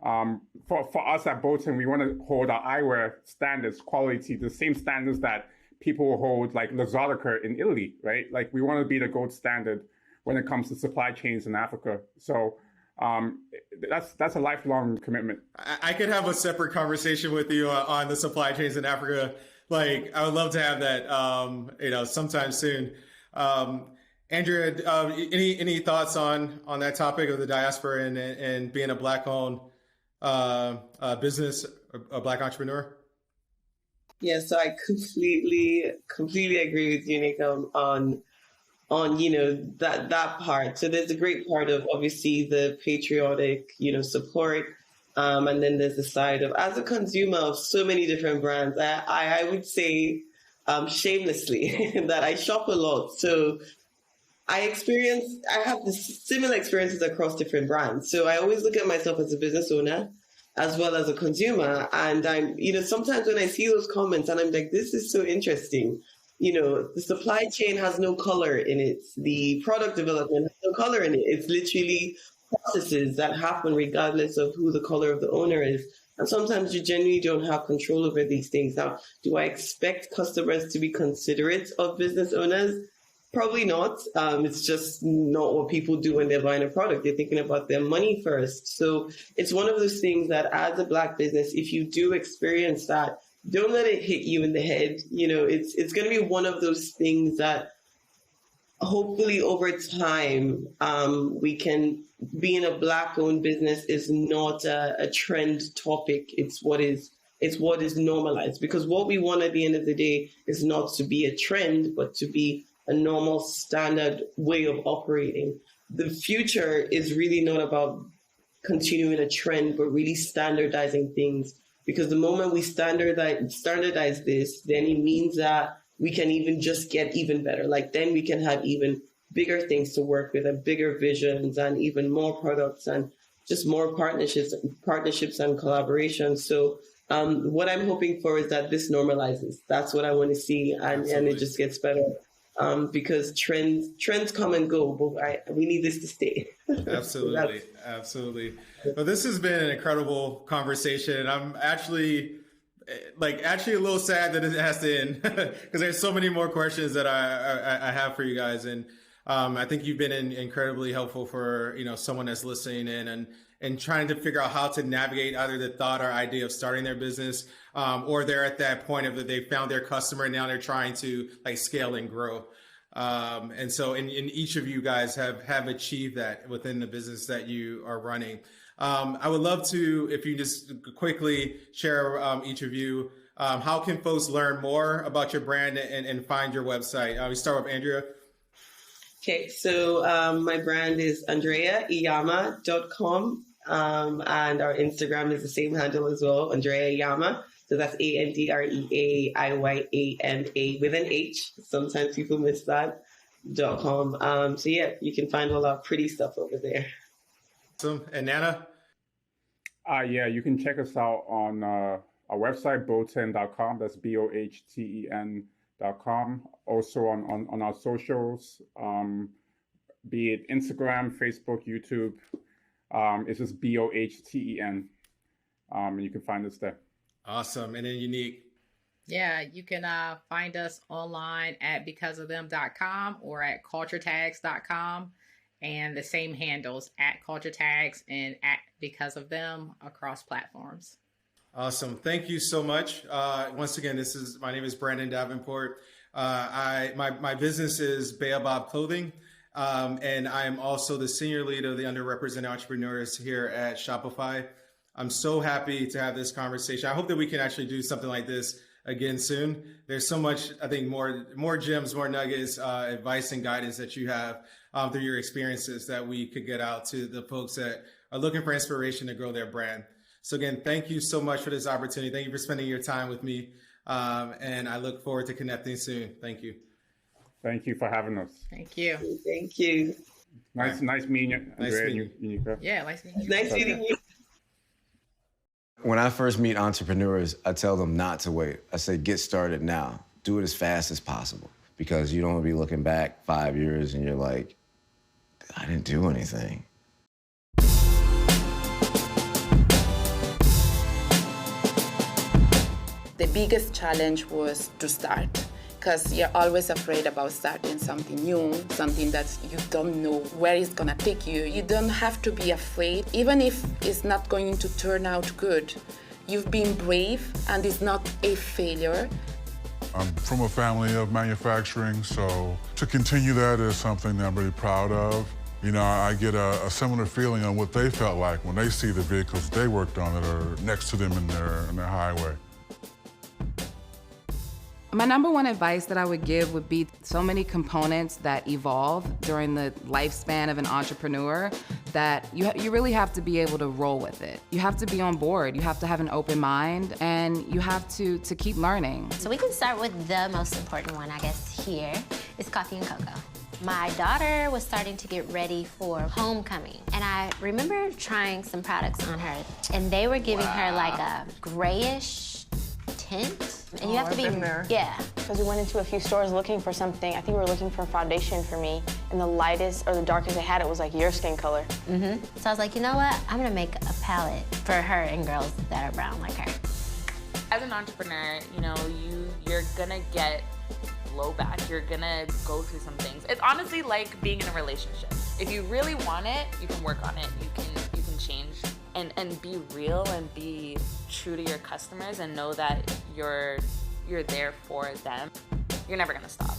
For us at Bolton, we want to hold our eyewear standards, quality, the same standards that people hold like Luxottica in Italy, right? Like, we want to be the gold standard when it comes to supply chains in Africa. So that's a lifelong commitment. I could have a separate conversation with you on the supply chains in Africa. Like, I would love to have that, sometime soon. Andrea, any thoughts on that topic of the diaspora and being a Black-owned business, a Black entrepreneur? Yeah, so I completely agree with you, Nick, on that part. So there's a great part of obviously the patriotic, support. And then there's the side of, as a consumer of so many different brands, I would say shamelessly that I shop a lot. So I have similar experiences across different brands. So I always look at myself as a business owner as well as a consumer. And I'm, sometimes when I see those comments and I'm like, this is so interesting. The supply chain has no color in it. The product development has no color in it. It's literally processes that happen regardless of who the color of the owner is. And sometimes you genuinely don't have control over these things. Now, do I expect customers to be considerate of business owners? Probably not. It's just not what people do when they're buying a product. They're thinking about their money first. So it's one of those things that as a Black business, if you do experience that, don't let it hit you in the head. It's going to be one of those things that hopefully over time, we can, being a Black-owned business is not a trend topic. It's what is normalized, because what we want at the end of the day is not to be a trend, but to be a normal standard way of operating. The future is really not about continuing a trend, but really standardizing things. Because the moment we standardize this, then it means that we can even just get even better. Like, then we can have even bigger things to work with and bigger visions and even more products and just more partnerships and collaborations. So what I'm hoping for is that this normalizes. That's what I want to see, and it just gets better. Because trends come and go, but we need this to stay. Absolutely. Well, this has been an incredible conversation. I'm actually a little sad that it has to end because there's so many more questions that I have for you guys. And I think you've been incredibly helpful for, someone that's listening in and trying to figure out how to navigate either the thought or idea of starting their business, or they're at that point of that they found their customer and now they're trying to scale and grow. And so in each of you guys have achieved that within the business that you are running. I would love to, if you just quickly share, each of you, how can folks learn more about your brand and find your website? We start with Andrea. Okay, so my brand is andreaiyama.com. And our Instagram is the same handle as well, Andrea Iyama. So that's AndreaIyama with an H. Sometimes people miss that. .com. So yeah, you can find all our pretty stuff over there. Awesome. And Nana? Yeah, you can check us out on our website, Bolton.com. That's BOHTEN.com. Also on our socials, be it Instagram, Facebook, YouTube. It's just BOHTEN. And you can find us there. Awesome. And then Unique. Yeah, you can find us online at becauseofthem.com or at culturetags.com, and the same handles at culturetags and at becauseofthem across platforms. Awesome. Thank you so much. Once again, my name is Brandon Davenport. My business is Baobab Clothing. And I am also the senior lead of the underrepresented entrepreneurs here at Shopify. I'm so happy to have this conversation. I hope that we can actually do something like this again soon. There's so much, I think, more gems, more nuggets, advice and guidance that you have through your experiences that we could get out to the folks that are looking for inspiration to grow their brand. So again, thank you so much for this opportunity. Thank you for spending your time with me. And I look forward to connecting soon. Thank you. Thank you for having us. Thank you. Thank you. Nice meeting you, Andrea. Nice meeting you. Yeah, nice meeting you. Nice meeting you. When I first meet entrepreneurs, I tell them not to wait. I say, get started now. Do it as fast as possible, because you don't want to be looking back 5 years and you're like, I didn't do anything. The biggest challenge was to start, because you're always afraid about starting something new, something that you don't know where it's gonna take you. You don't have to be afraid, even if it's not going to turn out good. You've been brave, and it's not a failure. I'm from a family of manufacturing, so to continue that is something that I'm really proud of. You know, I get a similar feeling on what they felt like when they see the vehicles they worked on that are next to them in their highway. My number one advice that I would give would be so many components that evolve during the lifespan of an entrepreneur that you really have to be able to roll with it. You have to be on board, you have to have an open mind, and you have to keep learning. So we can start with the most important one, I guess, here is coffee and cocoa. My daughter was starting to get ready for homecoming, and I remember trying some products on her, and they were giving her like a grayish tint. And you have to be, yeah. Because we went into a few stores looking for something. I think we were looking for a foundation for me, and the lightest or the darkest they had, it was like your skin color. So I was like, you know what? I'm gonna make a palette for her and girls that are brown like her. As an entrepreneur, you know, you're gonna get blowback. You're gonna go through some things. It's honestly like being in a relationship. If you really want it, you can work on it. You can change and be real and be true to your customers and know that you're there for them. You're never gonna stop.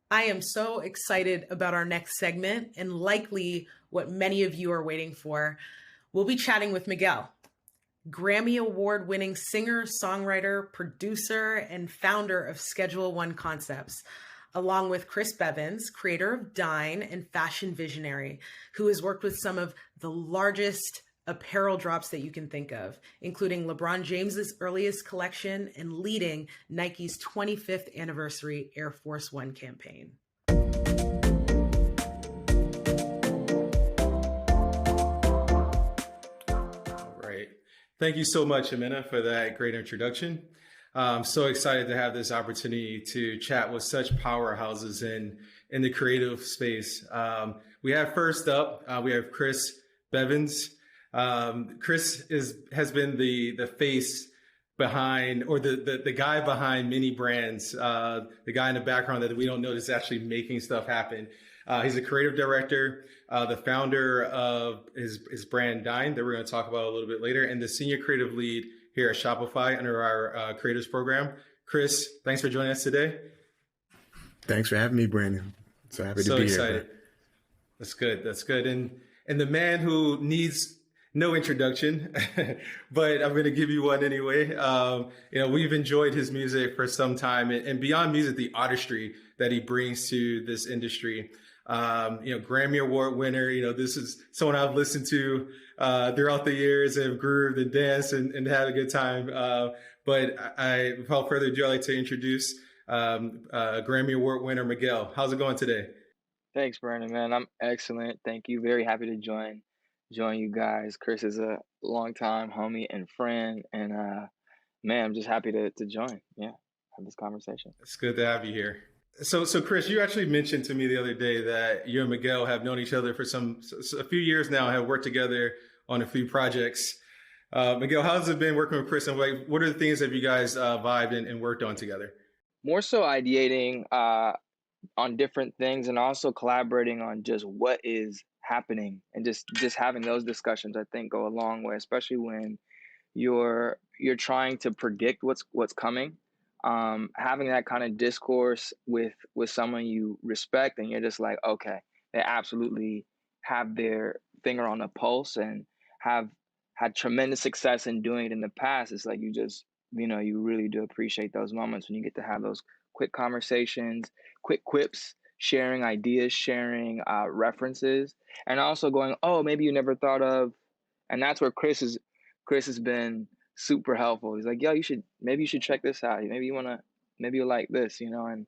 I am so excited about our next segment, and likely what many of you are waiting for. We'll be chatting with Miguel, Grammy Award-winning singer, songwriter, producer, and founder of Schedule One Concepts, along with Chris Bevins, creator of Dine and fashion visionary, who has worked with some of the largest apparel drops that you can think of, including LeBron James's earliest collection and leading Nike's 25th anniversary Air Force One campaign. All right. Thank you so much, Amina, for that great introduction. I'm so excited to have this opportunity to chat with such powerhouses in the creative space. We have first up, we have Chris Bevins. Chris has been the face behind, or the guy behind many brands, the guy in the background that we don't know is actually making stuff happen. He's a creative director, the founder of his brand Dine that we're going to talk about a little bit later, and the senior creative lead here at Shopify under our creators program. Chris, thanks for joining us today. Thanks for having me, Brandon. So happy to So be excited. here. That's good. That's good. And the man who needs no introduction, but I'm going to give you one anyway. We've enjoyed his music for some time, and beyond music, the artistry that he brings to this industry. Grammy Award winner. This is someone I've listened to throughout the years and have grooved and danced and had a good time. But without further ado, I'd like to introduce Grammy Award winner Miguel. How's it going today? Thanks, Brandon, man. I'm excellent. Thank you. Very happy to join you guys. Chris is a longtime homie and friend, and man, I'm just happy to join. Yeah, have this conversation. It's good to have you here. So Chris, you actually mentioned to me the other day that you and Miguel have known each other for a few years now, have worked together on a few projects. Miguel, how's it been working with Chris, and what are the things that you guys vibed and worked on together? More so ideating on different things, and also collaborating on just what is happening, and just having those discussions, I think, go a long way, especially when you're trying to predict what's coming. Having that kind of discourse with someone you respect, and you're just like, okay, they absolutely have their finger on the pulse and have had tremendous success in doing it in the past. It's like you really do appreciate those moments when you get to have those quick conversations, quick quips, sharing ideas, sharing references, and also going, oh, maybe you never thought of. And that's where Chris has been super helpful. He's like, yo, you should check this out. Maybe you like this, and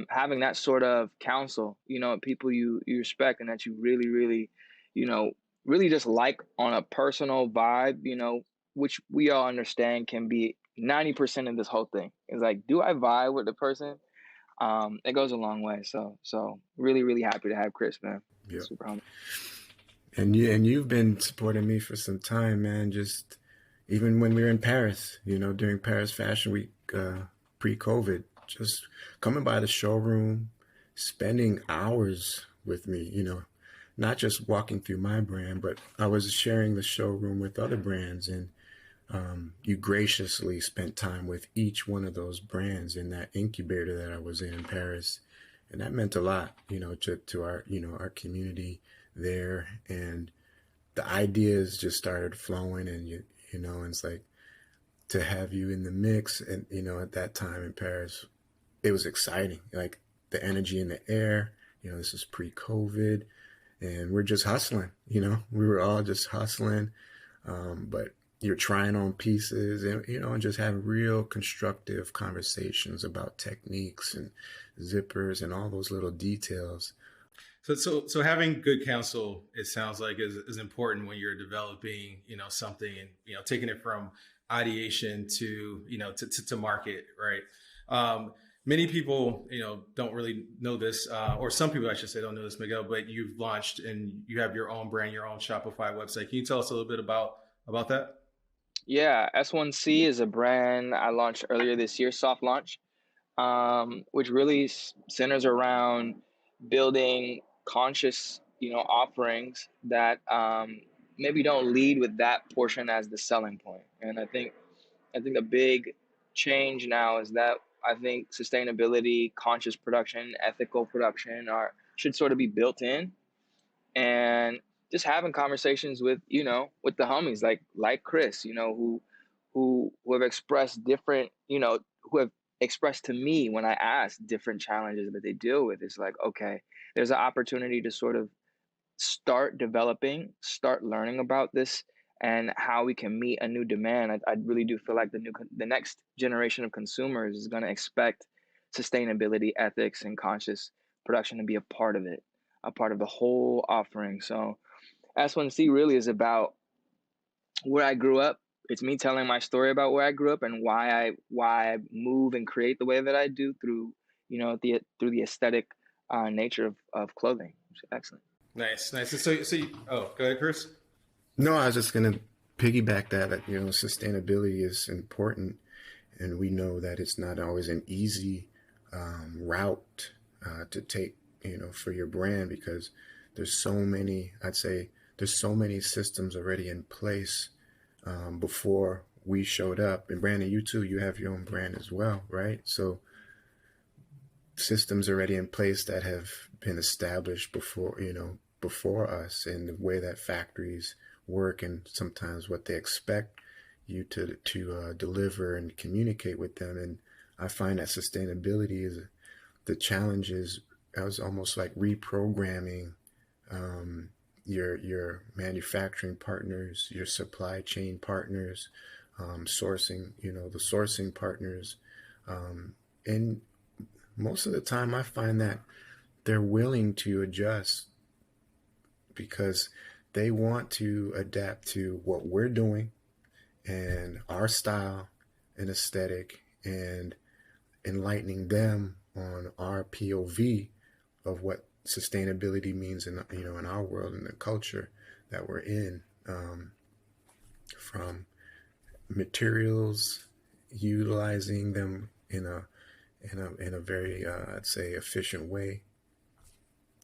having that sort of counsel, people you respect and that you really, really, really just like on a personal vibe, which we all understand can be 90% of this whole thing. It's like, do I vibe with the person? It goes a long way. So really, really happy to have Chris, man. Yep. Super humble. And you've been supporting me for some time, man. Just even when we were in Paris, during Paris Fashion Week, pre-COVID, just coming by the showroom, spending hours with me, not just walking through my brand, but I was sharing the showroom with other brands, and you graciously spent time with each one of those brands in that incubator that I was in Paris. And that meant a lot, to our, our community there. And the ideas just started flowing, and and it's like, to have you in the mix. And, at that time in Paris, it was exciting. Like the energy in the air, this is pre-COVID, and we're just hustling, we were all just hustling. But you're trying on pieces and, and just having real constructive conversations about techniques and zippers and all those little details. So having good counsel, it sounds like is important when you're developing, something and, taking it from ideation to, to market, right? Many people, don't really know this, or some people, I should say, don't know this, Miguel, but you've launched and you have your own brand, your own Shopify website. Can you tell us a little bit about that? Yeah, S1C is a brand I launched earlier this year, soft launch, which really centers around building conscious, offerings that maybe don't lead with that portion as the selling point. And I think the big change now is that I think sustainability, conscious production, ethical production should sort of be built in, and just having conversations with with the homies like Chris, who have expressed different, who have expressed to me when I ask different challenges that they deal with. It's like, okay, there's an opportunity to sort of start developing, start learning about this and how we can meet a new demand. I really do feel like the next generation of consumers is going to expect sustainability, ethics, and conscious production to be a part of it, a part of the whole offering. So S1C really is about where I grew up. It's me telling my story about where I grew up and why I move and create the way that I do through through the aesthetic nature of clothing. Which is excellent. Nice. So go ahead, Chris. No, I was just gonna piggyback that sustainability is important, and we know that it's not always an easy route to take, for your brand, because there's so many systems already in place before we showed up. And Brandon, you too, you have your own brand as well, right? So systems already in place that have been established before us, and the way that factories work, and sometimes what they expect you to deliver and communicate with them. And I find that sustainability is the challenge is I was almost like reprogramming your manufacturing partners, your supply chain partners, sourcing, the sourcing partners, and most of the time I find that they're willing to adjust because they want to adapt to what we're doing and our style and aesthetic, and enlightening them on our POV of what sustainability means in our world and the culture that we're in, from materials, utilizing them in a very I'd say efficient way,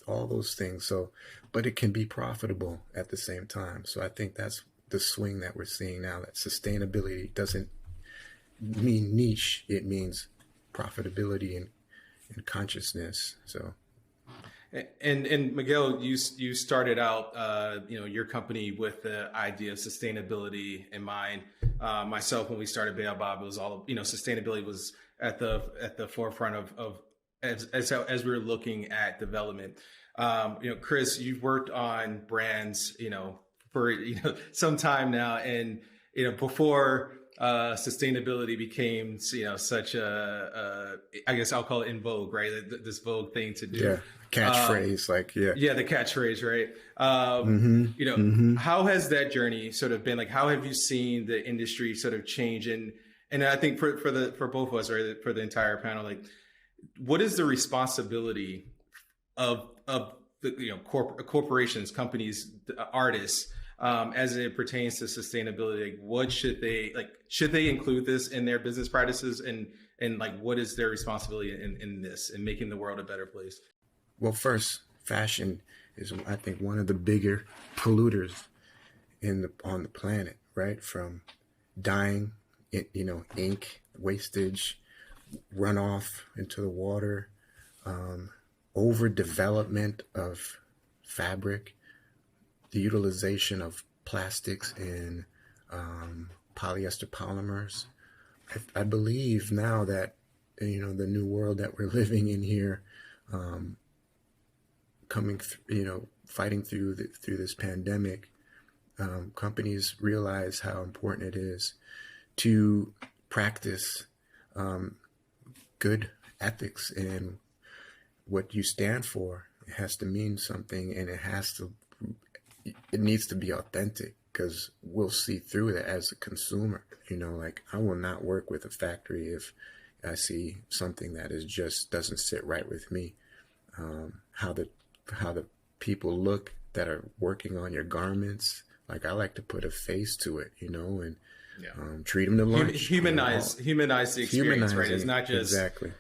all those things. So, but it can be profitable at the same time. So I think that's the swing that we're seeing now, that sustainability doesn't mean niche, it means profitability and consciousness. So and Miguel, you started out your company with the idea of sustainability in mind. Myself, when we started Baobab, it was all sustainability was at the forefront of as we were looking at development. Chris, you've worked on brands for some time now, and before sustainability became such a I guess I'll call it in vogue, right? This vogue thing to do. Yeah, catchphrase, the catchphrase, right? How has that journey sort of been? Like, how have you seen the industry sort of change? And I think for both of us, or for the entire panel, like, what is the responsibility of the corporations, companies, artists, as it pertains to sustainability? Like, what should they include this in their business practices, and like, what is their responsibility in this, in making the world a better place? Well, first, fashion is, I think, one of the bigger polluters on the planet, right? From dyeing, ink, wastage, runoff into the water, overdevelopment of fabric, the utilization of plastics in polyester polymers. I believe now that the new world that we're living in here, fighting through this pandemic, companies realize how important it is to practice good ethics, and what you stand for. It has to mean something, and it needs to be authentic, because we'll see through it as a consumer. Like, I will not work with a factory if I see something that just doesn't sit right with me. How the people look that are working on your garments. Like, I like to put a face to it, and treat them to lunch. Humanize the experience, right? It's not just exactly.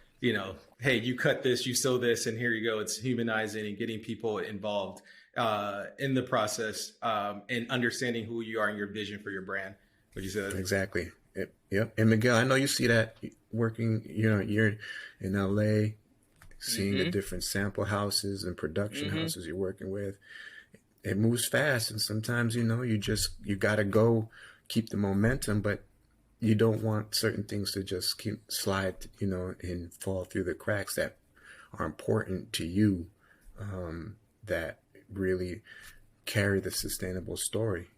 Hey, you cut this, you sew this, and here you go. It's humanizing and getting people involved in the process, and understanding who you are and your vision for your brand. Would you say that? Exactly. Yep. And Miguel, I know you see that working. You're in LA, seeing the different sample houses and production houses you're working with. It moves fast, and sometimes you got to go keep the momentum, but you don't want certain things to just keep slide, and fall through the cracks that are important to you, that really carry the sustainable story.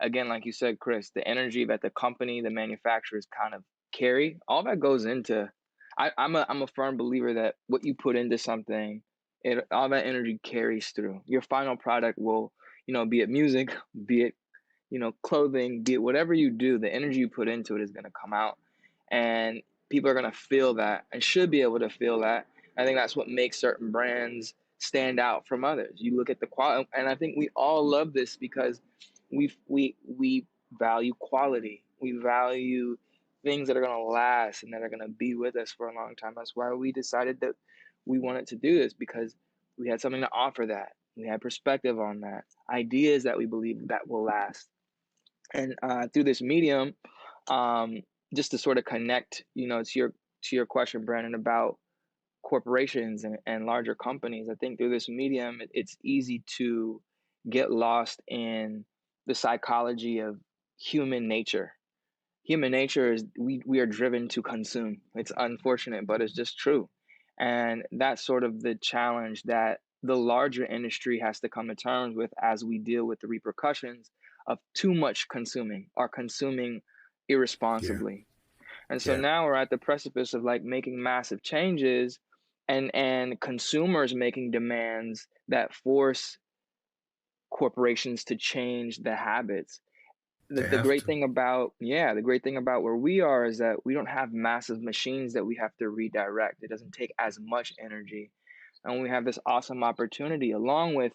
Again, like you said, Chris, the energy that the company, the manufacturers kind of carry, all that goes into. I'm a firm believer that what you put into something, all that energy carries through. Your final product will, be it music, be it, clothing, be it whatever you do, the energy you put into it is going to come out, and people are going to feel that and should be able to feel that. I think that's what makes certain brands stand out from others. You look at the quality, and I think we all love this because we value quality. We value things that are going to last and that are going to be with us for a long time. That's why we decided that we wanted to do this, because we had something to offer that. We had perspective on that, ideas that we believe that will last. And through this medium, Just to sort of connect, to your question, Brandon, about corporations and larger companies. I think through this medium, it's easy to get lost in the psychology of human nature. Human nature is we are driven to consume. It's unfortunate, but it's just true. And that's sort of the challenge that the larger industry has to come to terms with as we deal with the repercussions of too much consuming or consuming irresponsibly. And so now we're at the precipice of like making massive changes and consumers making demands that force corporations to change the habits. The great thing about where we are is that we don't have massive machines that we have to redirect. It doesn't take as much energy. And we have this awesome opportunity along with,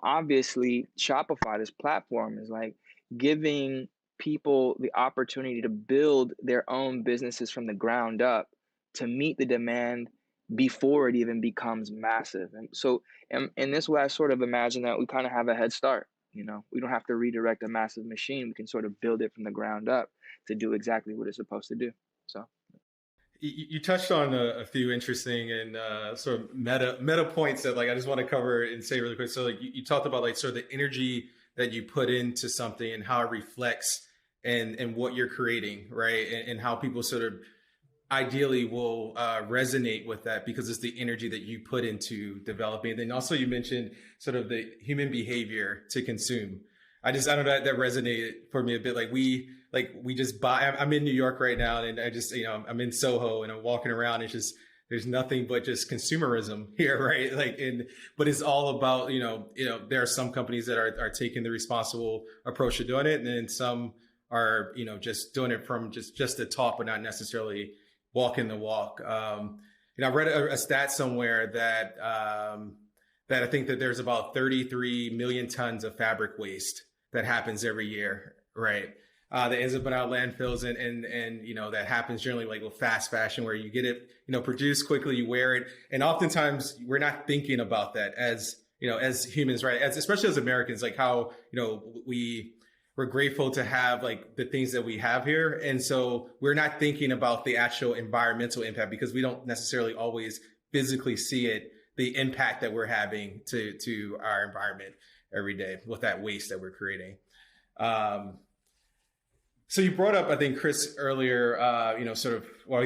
obviously Shopify, this platform is like giving people the opportunity to build their own businesses from the ground up to meet the demand before it even becomes massive. And so in this way, I sort of imagine that we kind of have a head start. We don't have to redirect a massive machine. We can sort of build it from the ground up to do exactly what it's supposed to do. So you touched on a few interesting and sort of meta points that like I just want to cover and say really quick. So like you talked about like sort of the energy that you put into something and how it reflects and what you're creating, right? And how people sort of ideally will resonate with that because it's the energy that you put into developing. And then also you mentioned sort of the human behavior to consume. I don't know, that resonated for me a bit. Like we just buy. I'm in New York right now, and I just I'm in Soho and I'm walking around. It's just there's nothing but just consumerism here, right? But it's all about there are some companies that are taking the responsible approach to doing it, and then some are just doing it from just the talk, but not necessarily walking the walk. I read a stat somewhere that I think that there's about 33 million tons of fabric waste that happens every year, right? That ends up in our landfills and that happens generally like with fast fashion where you get it, produced quickly, you wear it. And oftentimes we're not thinking about that as humans, right? Especially as Americans, like how, we're grateful to have like the things that we have here. And so we're not thinking about the actual environmental impact because we don't necessarily always physically see it, the impact that we're having to our environment every day with that waste that we're creating. So you brought up, I think, Chris, earlier, I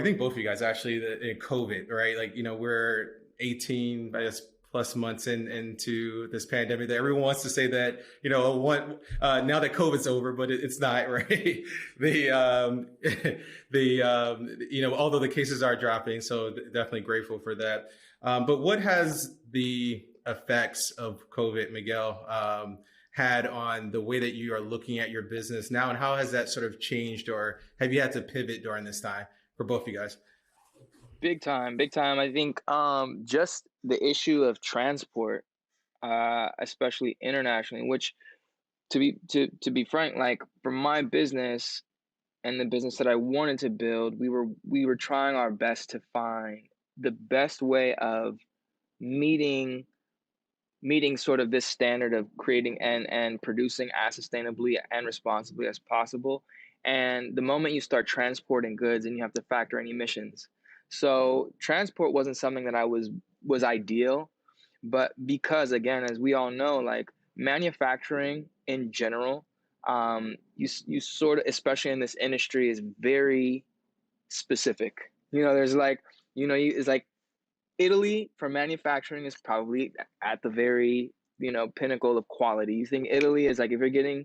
think both of you guys actually, in COVID, right? Like, we're 18, I guess, plus months into this pandemic that everyone wants to say that, now that COVID's over, but it's not, right? Although the cases are dropping, so definitely grateful for that. But what has the effects of COVID, Miguel, had on the way that you are looking at your business now, and how has that sort of changed, or have you had to pivot during this time for both of you guys? Big time. I think just the issue of transport, especially internationally, which to be frank, like for my business and the business that I wanted to build, we were trying our best to find the best way of meeting sort of this standard of creating and producing as sustainably and responsibly as possible. And the moment you start transporting goods and you have to factor in emissions. So transport wasn't something that I was ideal, but because again, as we all know, like manufacturing in general, you sort of, especially in this industry, is very specific. There's like, it's like Italy for manufacturing is probably at the very, pinnacle of quality. You think Italy is like, if you're getting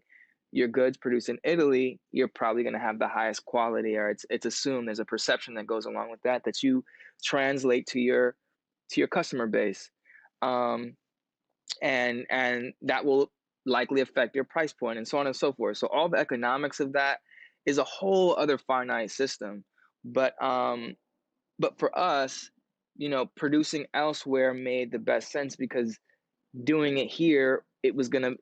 your goods produced in Italy, you're probably going to have the highest quality, or it's assumed. There's a perception that goes along with that you translate to your customer base. And that will likely affect your price point and so on and so forth. So all the economics of that is a whole other finite system. But for us, producing elsewhere made the best sense because doing it here, it was gonna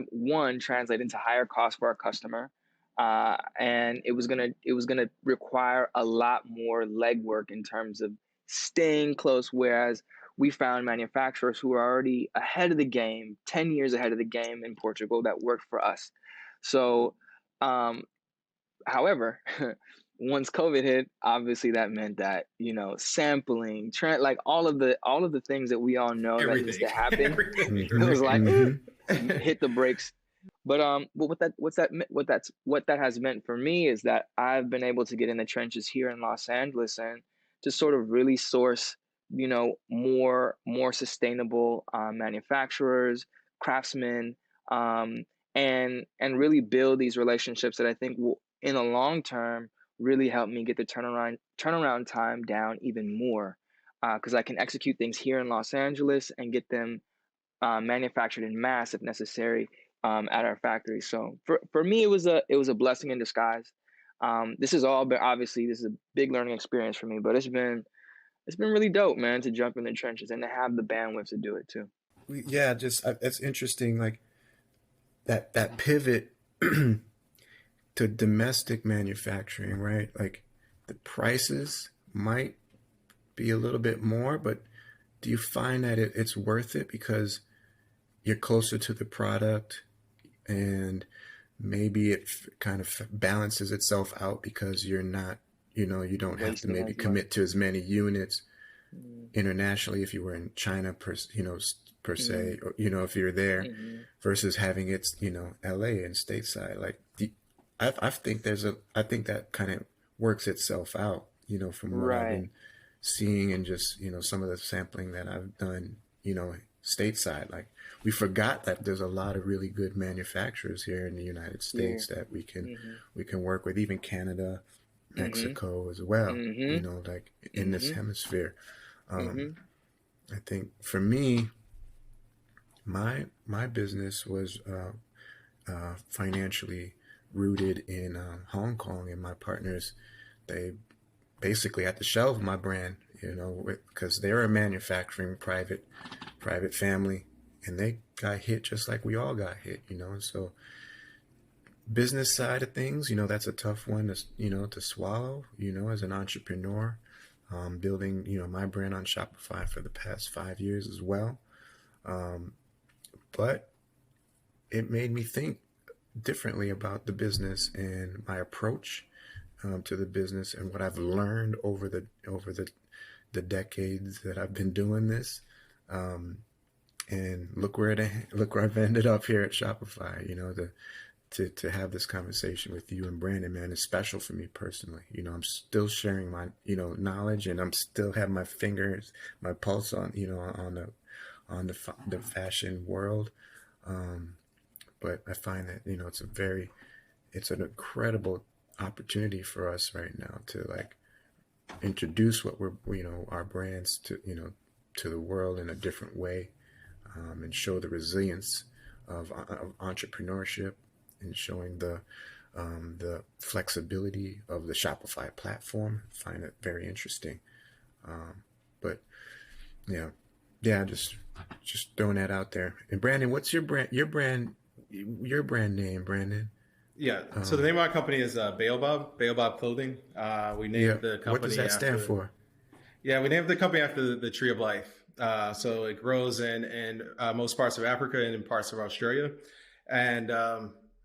one, translate into higher cost for our customer, and it was gonna require a lot more legwork in terms of staying close. Whereas we found manufacturers who are already ahead of the game, 10 years ahead of the game in Portugal, that worked for us. So However, once COVID hit, obviously that meant that, sampling, trend, like all of the things that we all know that needs to happen. It was like hit the brakes. But what that has meant for me is that I've been able to get in the trenches here in Los Angeles and to sort of really source, more sustainable manufacturers, craftsmen, and really build these relationships that I think will, in the long term, really help me get the turnaround time down even more, because I can execute things here in Los Angeles and get them manufactured in mass if necessary at our factory. So for me, it was a blessing in disguise. This is a big learning experience for me, but it's been really dope, man, to jump in the trenches and to have the bandwidth to do it too. Yeah, just it's interesting, like that pivot to domestic manufacturing, right? Like the prices might be a little bit more, but do you find that it's worth it because you're closer to the product and maybe it kind of balances itself out because you're not, you don't have to maybe commit to as many units internationally if you were in China per se, or, if you're there versus having it, LA and stateside. Like I think that kind of works itself out, from what I've been seeing and just, some of the sampling that I've done, stateside. Like we forgot that there's a lot of really good manufacturers here in the United States that we can work with, even Canada, Mexico as well, like in this hemisphere. I think for me, my business was financially rooted in Hong Kong, and my partners, they basically had to shelve my brand, because they're a manufacturing private family, and they got hit just like we all got hit, and so business side of things, that's a tough one to swallow, as an entrepreneur, building, my brand on Shopify for the past 5 years as well. But it made me think differently about the business and my approach to the business and what I've learned over the decades that I've been doing this. And look where I've ended up here at Shopify. To have this conversation with you and Brandon, man, is special for me personally. I'm still sharing my knowledge, and I'm still have my fingers, my pulse on on the fashion world. But I find that it's an incredible opportunity for us right now to like introduce what we're our brands to to the world in a different way, and show the resilience of entrepreneurship, and showing the flexibility of the Shopify platform. I find it very interesting. But just throwing that out there. And Brandon, what's your brand name, Brandon? Yeah. So the name of our company is Baobab Clothing. We named the company. What does that stand for? Yeah, we named the company after the Tree of Life. So it grows in most parts of Africa and in parts of Australia. And,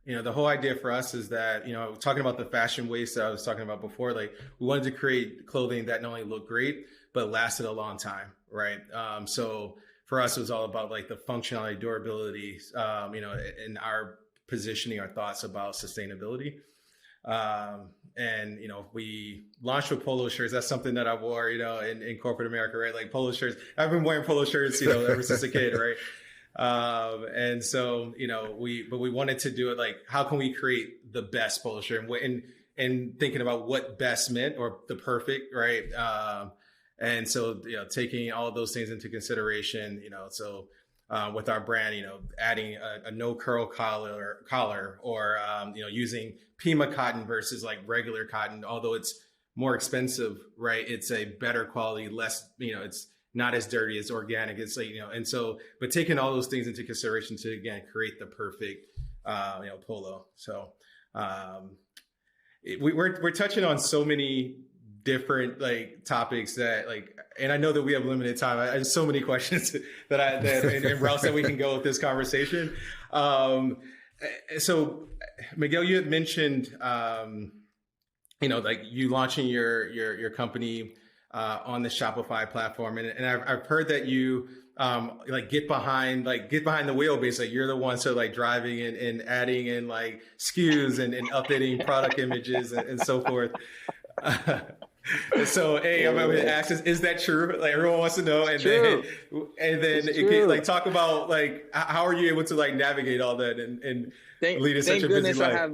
the whole idea for us is that, talking about the fashion waste that I was talking about before, like we wanted to create clothing that not only looked great, but lasted a long time. Right. So for us, it was all about like the functionality, durability, in our positioning, our thoughts about sustainability. And we launched with polo shirts. That's something that I wore, in corporate America, right? Like polo shirts. I've been wearing polo shirts, ever since a kid, right? And so, we wanted to do it like, how can we create the best polo shirt, and thinking about what best meant, or the perfect, right? And so, taking all of those things into consideration, with our brand, adding a no curl collar, or, using Pima cotton versus like regular cotton, although it's more expensive, right? It's a better quality, less, it's not as dirty, it's organic. It's like, and so, but taking all those things into consideration to, again, create the perfect, polo. So, we're touching on so many different like topics that like, and I know that we have limited time. I have so many questions that and routes that we can go with this conversation. So Miguel, you had mentioned, like you launching your company on the Shopify platform, and I've heard that you like get behind the wheel, basically. You're the one sort of like driving and adding in like SKUs and updating product images and so forth. So, hey, I'm going to ask, is that true? Like, everyone wants to know. And then it can, like, talk about like how are you able to like navigate all that and lead such a busy life?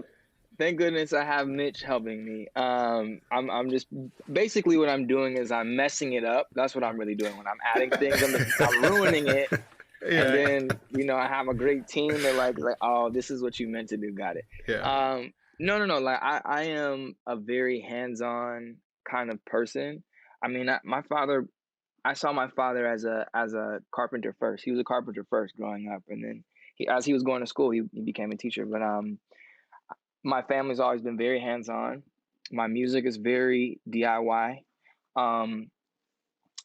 Thank goodness I have Mitch helping me. I'm just basically what I'm doing is I'm messing it up. That's what I'm really doing when I'm adding things. I'm ruining it. Yeah. And then I have a great team. They're like, oh, this is what you meant to do. Got it. Yeah. No. Like I am a very hands-on kind of person. I mean, I saw my father as a carpenter first. He was a carpenter first growing up, and then as he was going to school, he became a teacher. But my family's always been very hands-on. My music is very DIY.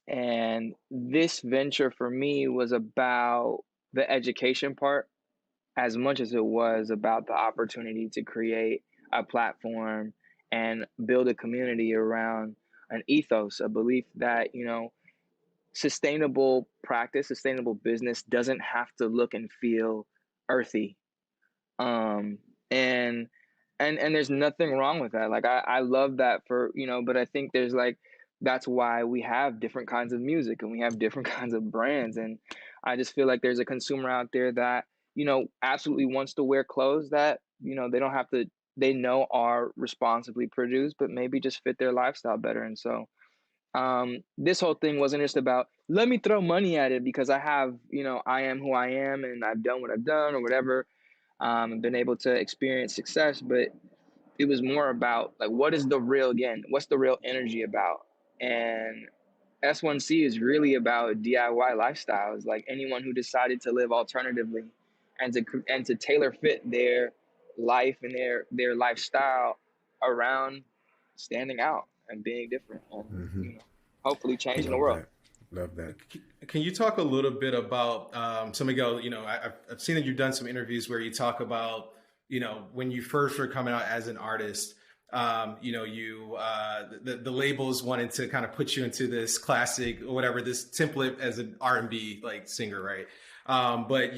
And this venture for me was about the education part as much as it was about the opportunity to create a platform and build a community around an ethos, a belief that, sustainable practice, sustainable business doesn't have to look and feel earthy. And there's nothing wrong with that. Like I love that but I think there's that's why we have different kinds of music and we have different kinds of brands. And I just feel like there's a consumer out there that, absolutely wants to wear clothes that, they don't have to, they know are responsibly produced, but maybe just fit their lifestyle better. And so this whole thing wasn't just about, let me throw money at it because I have, I am who I am and I've done what I've done or whatever. And been able to experience success, but it was more about what's the real energy about? And S1C is really about DIY lifestyles, like anyone who decided to live alternatively and to tailor fit their life and their lifestyle around standing out and being different and hopefully changing the world. Love that. Can you talk a little bit about, so Miguel, I've seen that you've done some interviews where you talk about, when you first were coming out as an artist, the labels wanted to kind of put you into this classic or whatever, this template as an R&B like singer, right? But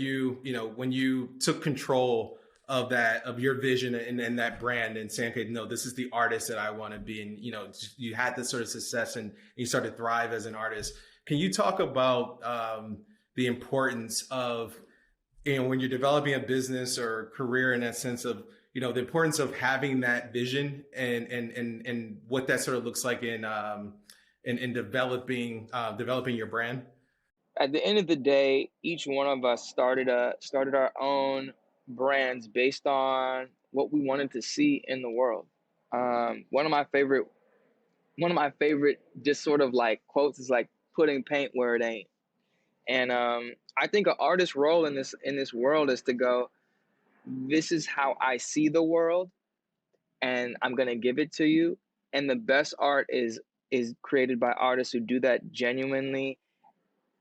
when you took control of that, of your vision and that brand and saying, okay, no, this is the artist that I want to be. And, you had this sort of success and you started to thrive as an artist. Can you talk about the importance of, when you're developing a business or career in that sense of, the importance of having that vision and what that sort of looks like in developing your brand? At the end of the day, each one of us started our own brands based on what we wanted to see in the world. One of my favorite just sort of like quotes is like putting paint where it ain't. And I think an artist's role in this world is to go, this is how I see the world, and I'm gonna give it to you. And the best art is created by artists who do that genuinely,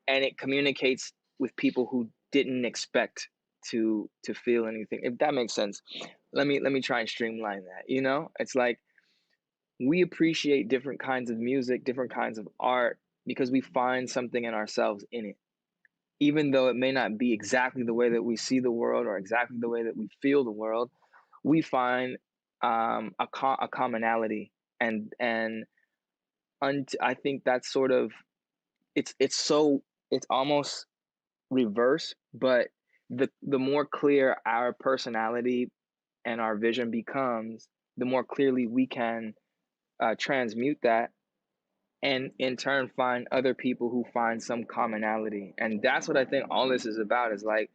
and it communicates with people who didn't expect to feel anything. If that makes sense, let me try and streamline that. It's like we appreciate different kinds of music, different kinds of art because we find something in ourselves in it. Even though it may not be exactly the way that we see the world or exactly the way that we feel the world, we find a commonality, and I think that's sort of it's almost reverse, but the more clear our personality and our vision becomes, the more clearly we can transmute that and in turn find other people who find some commonality. And that's what I think all this is about, is like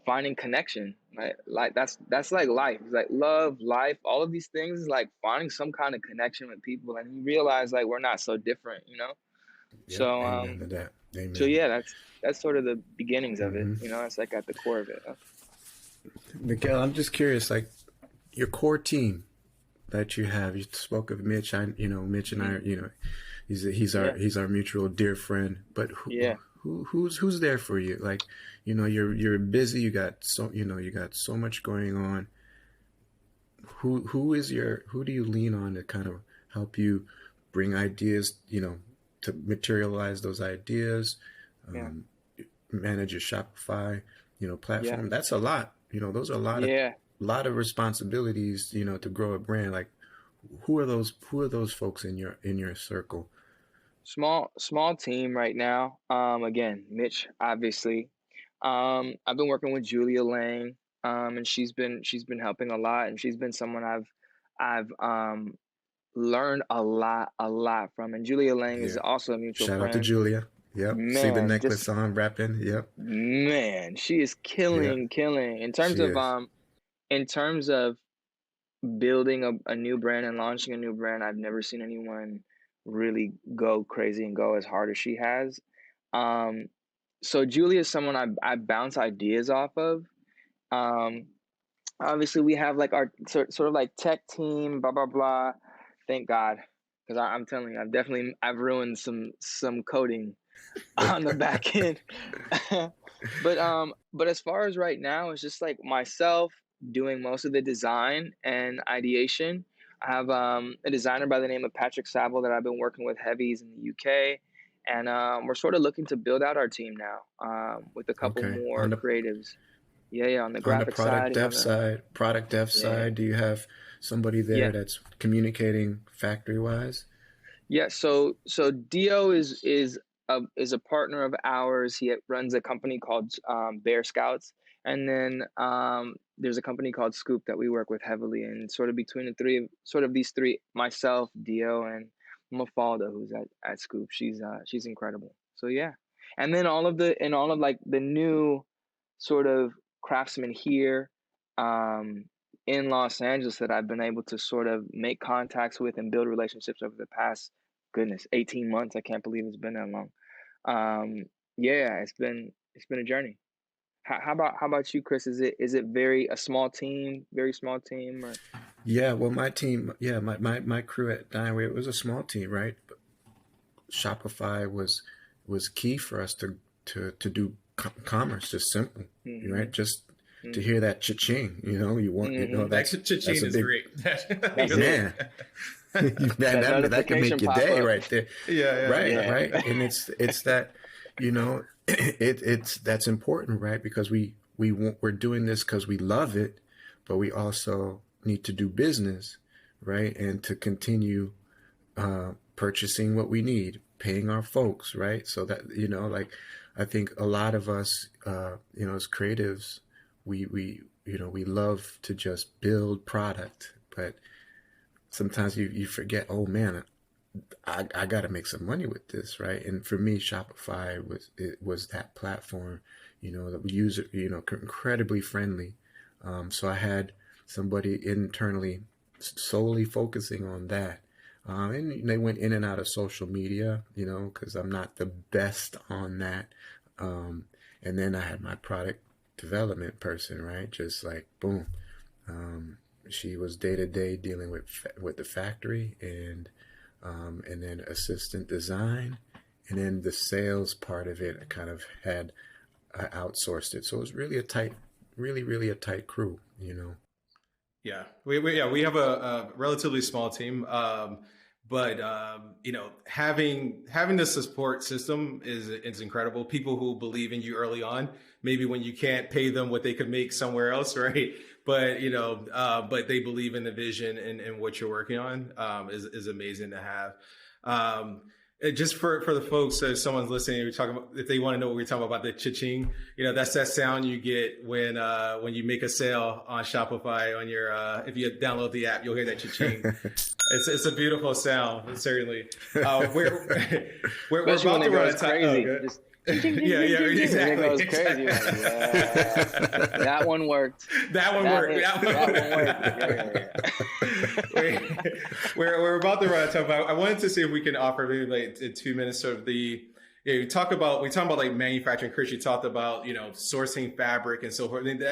finding connection, right? Like that's like life. It's like love, life, all of these things is like finding some kind of connection with people, and you realize like we're not so different, Yep, so amen to that. Amen. So yeah, that's sort of the beginnings of it. It's like at the core of it. Miguel, I'm just curious, like your core team that you have. You spoke of Mitch. Mitch and I, he's our mutual dear friend. But who's there for you? Like, you're busy. You got so much going on. who do you lean on to kind of help you bring ideas, to materialize those ideas, manage your Shopify, platform? That's a lot. Those are a lot of responsibilities, to grow a brand. Like, who are those folks in your circle? Small team right now. Again, Mitch, obviously. I've been working with Julia Lang, and she's been helping a lot, and she's been someone I've learned a lot from. And Julia Lang is also a mutual Shout friend. out to Julia. Yep. Man, see the necklace on wrapping. Yep. Man, she is killing in terms of building a new brand and launching a new brand. I've never seen anyone really go crazy and go as hard as she has. So Julia is someone I bounce ideas off of. Obviously we have like our sort of like tech team, blah blah blah. Thank God, because I'm telling you, I've ruined some coding on the back end. But as far as right now, it's just like myself doing most of the design and ideation. I have a designer by the name of Patrick Saville that I've been working with heavies in the UK. And we're sort of looking to build out our team now with a couple more creatives. On the graphic side. Product dev side, do you have somebody there that's communicating factory-wise? Yeah, so Dio is a partner of ours. He runs a company called Bear Scouts. And then there's a company called Scoop that we work with heavily. And sort of between these three, myself, Dio, and Mafalda, who's at Scoop, she's incredible. So and then all of like the new sort of craftsmen here in Los Angeles that I've been able to sort of make contacts with and build relationships over the past 18 months. I can't believe it's been that long. It's been a journey. How about you, Chris? Is it a small team, very small team? Or? Yeah, well, my team, my crew at Davenport, it was a small team, right? But Shopify was key for us to do commerce, just simple, right? Just to hear that cha-ching, you want, that cha-ching is big, great. Man, that can make your day right there. Right. And it's that, that's important, right? Because we're doing this because we love it, but we also need to do business, right? And to continue purchasing what we need, paying our folks, right? So that, like, I think a lot of us, as creatives, we love to just build product, but sometimes you forget, oh man, I got to make some money with this, right? And for me, Shopify was that platform, that we use, incredibly friendly. So I had somebody internally solely focusing on that. And they went in and out of social media, because I'm not the best on that. And then I had my product development person, right? Just like, boom. She was day to day dealing with the factory and then assistant design. And then the sales part of it, I kind of had outsourced it. So it was really a tight crew, Yeah, we have a relatively small team, but having the support system is incredible. People who believe in you early on, maybe when you can't pay them what they could make somewhere else, right? But but they believe in the vision and what you're working on is amazing to have. Just for the folks, if someone's listening, we're talking about, if they want to know what we're talking about the cha-ching, that's that sound you get when you make a sale on Shopify on your, if you download the app, you'll hear that cha-ching. It's a beautiful sound, certainly. We're about to run out of time. Exactly. It goes crazy. That one worked. That one worked. We're about to run out of time. But I wanted to see if we can offer maybe like in 2 minutes sort of the. We talk about like manufacturing. Chris, you talked about sourcing fabric and so forth. I mean,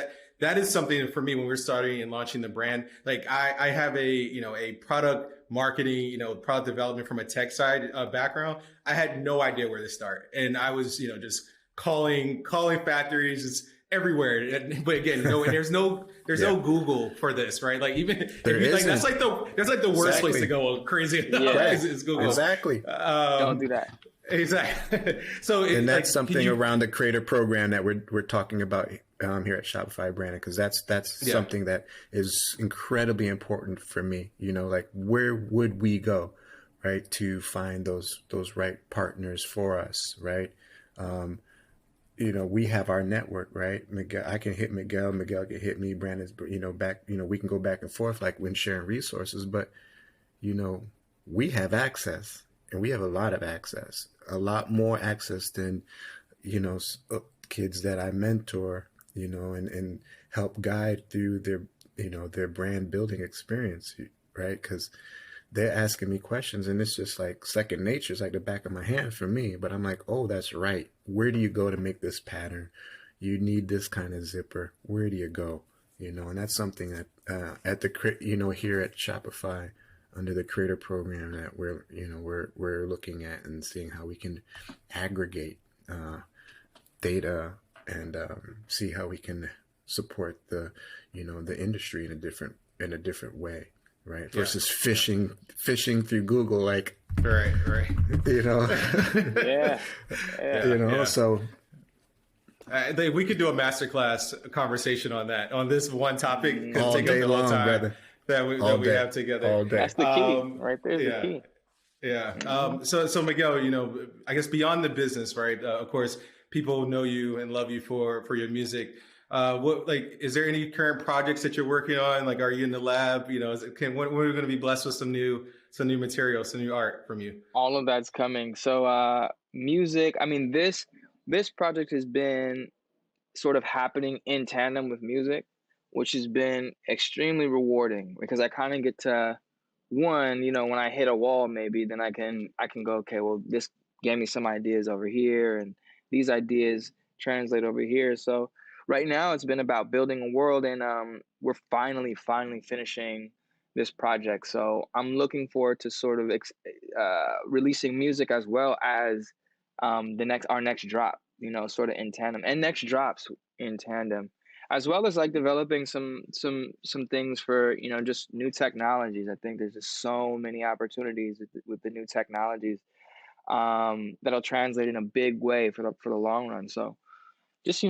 that is something for me when we're starting and launching the brand. Like I have a product marketing, product development from a tech side background. I had no idea where to start, and I was just calling factories, just everywhere. But again, and there's no Google for this, right? Like even that's like the worst place to go crazy. Is Google. Exactly. Don't do that. Exactly. So and that's something around the creator program that we're talking about here at Shopify Branding, because that's something that is incredibly important for me. Like where would we go, right, to find those right partners for us, right? We have our network, right? Miguel, I can hit Miguel can hit me, Brandon's, back, we can go back and forth like when sharing resources, but, we have access, and we have a lot of access, a lot more access than, kids that I mentor, and help guide through their brand building experience, right? Because they're asking me questions, and it's just like second nature. It's like the back of my hand for me. But I'm like, oh, that's right. Where do you go to make this pattern? You need this kind of zipper. Where do you go? And that's something that at the here at Shopify under the creator program that we're looking at and seeing how we can aggregate data and see how we can support the industry in a different way. Right. Versus fishing through Google, like, right. So we could do a masterclass conversation on this one topic. All day long, brother. That we have together. All day. That's the key. Right there's the key. Yeah. So Miguel, I guess beyond the business, right? Of course, people know you and love you for your music. Is there any current projects that you're working on? Like, are you in the lab? When are we going to be blessed with some new material, some new art from you? All of that's coming. So, music. I mean, this project has been sort of happening in tandem with music, which has been extremely rewarding because I kind of get to when I hit a wall, maybe then I can go, okay, well, this gave me some ideas over here, and these ideas translate over here. So. Right now, it's been about building a world, and we're finally finishing this project. So I'm looking forward to sort of releasing music as well as our next drop. Sort of in tandem, and next drops in tandem, as well as like developing some things for just new technologies. I think there's just so many opportunities with the new technologies that'll translate in a big way for the long run. So just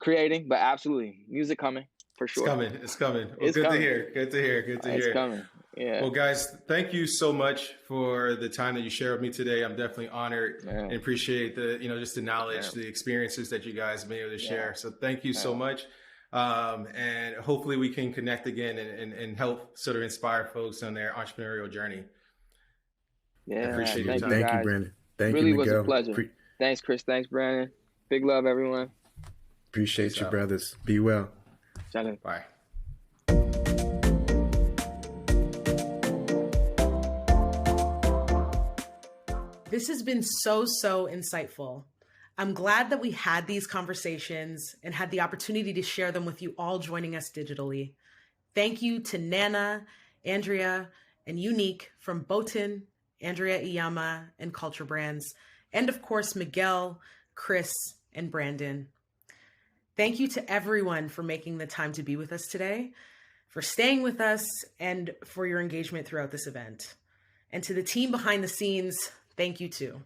creating, but absolutely music coming for sure. It's coming. Well, good to hear. It's coming. Yeah. Well, guys, thank you so much for the time that you shared with me today. I'm definitely honored and appreciate just the knowledge, the experiences that you guys may be able to share. So thank you so much. And hopefully we can connect again and help sort of inspire folks on their entrepreneurial journey. Yeah. I appreciate your time. Thank you, Brandon. Thank you, Miguel. Was a pleasure. Thanks, Chris. Thanks, Brandon. Big love, everyone. Appreciate you, brothers. Be well. Bye. This has been so insightful. I'm glad that we had these conversations and had the opportunity to share them with you all joining us digitally. Thank you to Nana, Andrea, and Unique from Bolton, Andrea Iyama, and Culture Brands, and of course, Miguel, Chris, and Brandon. Thank you to everyone for making the time to be with us today, for staying with us, and for your engagement throughout this event. And to the team behind the scenes, thank you too.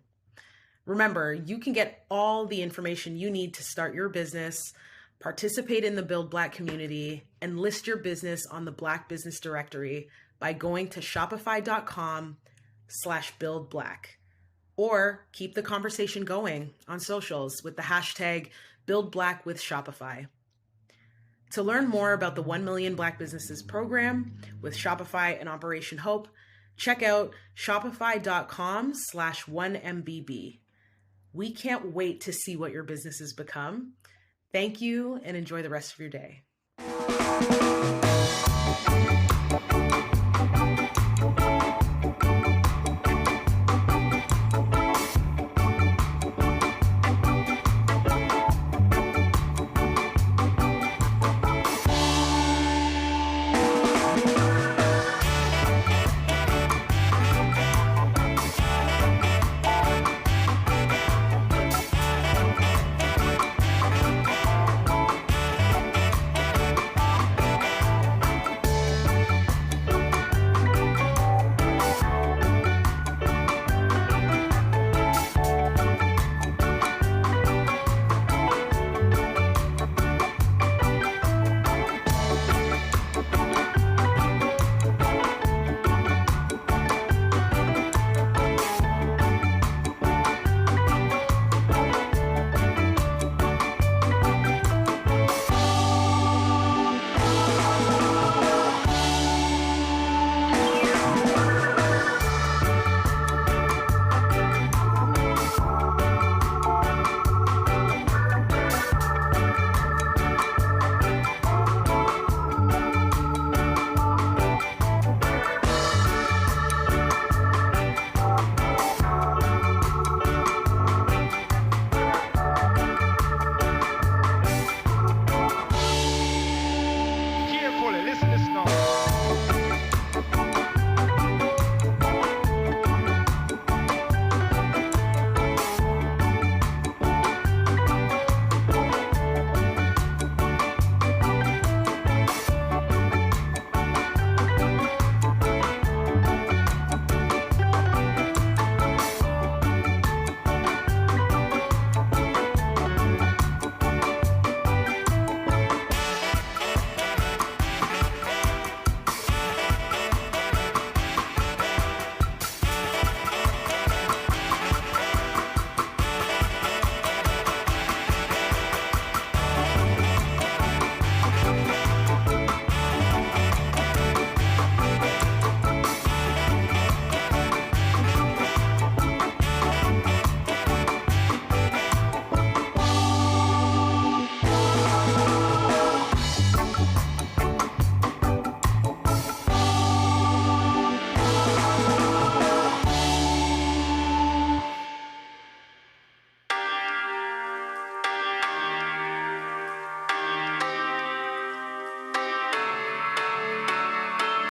Remember, you can get all the information you need to start your business, participate in the Build Black community, and list your business on the Black Business Directory by going to shopify.com/buildblack. Or keep the conversation going on socials with the hashtag #BuildBlackWithShopify. To learn more about the 1 Million Black Businesses program with Shopify and Operation Hope, check out shopify.com/1MBB. We can't wait to see what your businesses become. Thank you and enjoy the rest of your day. business known.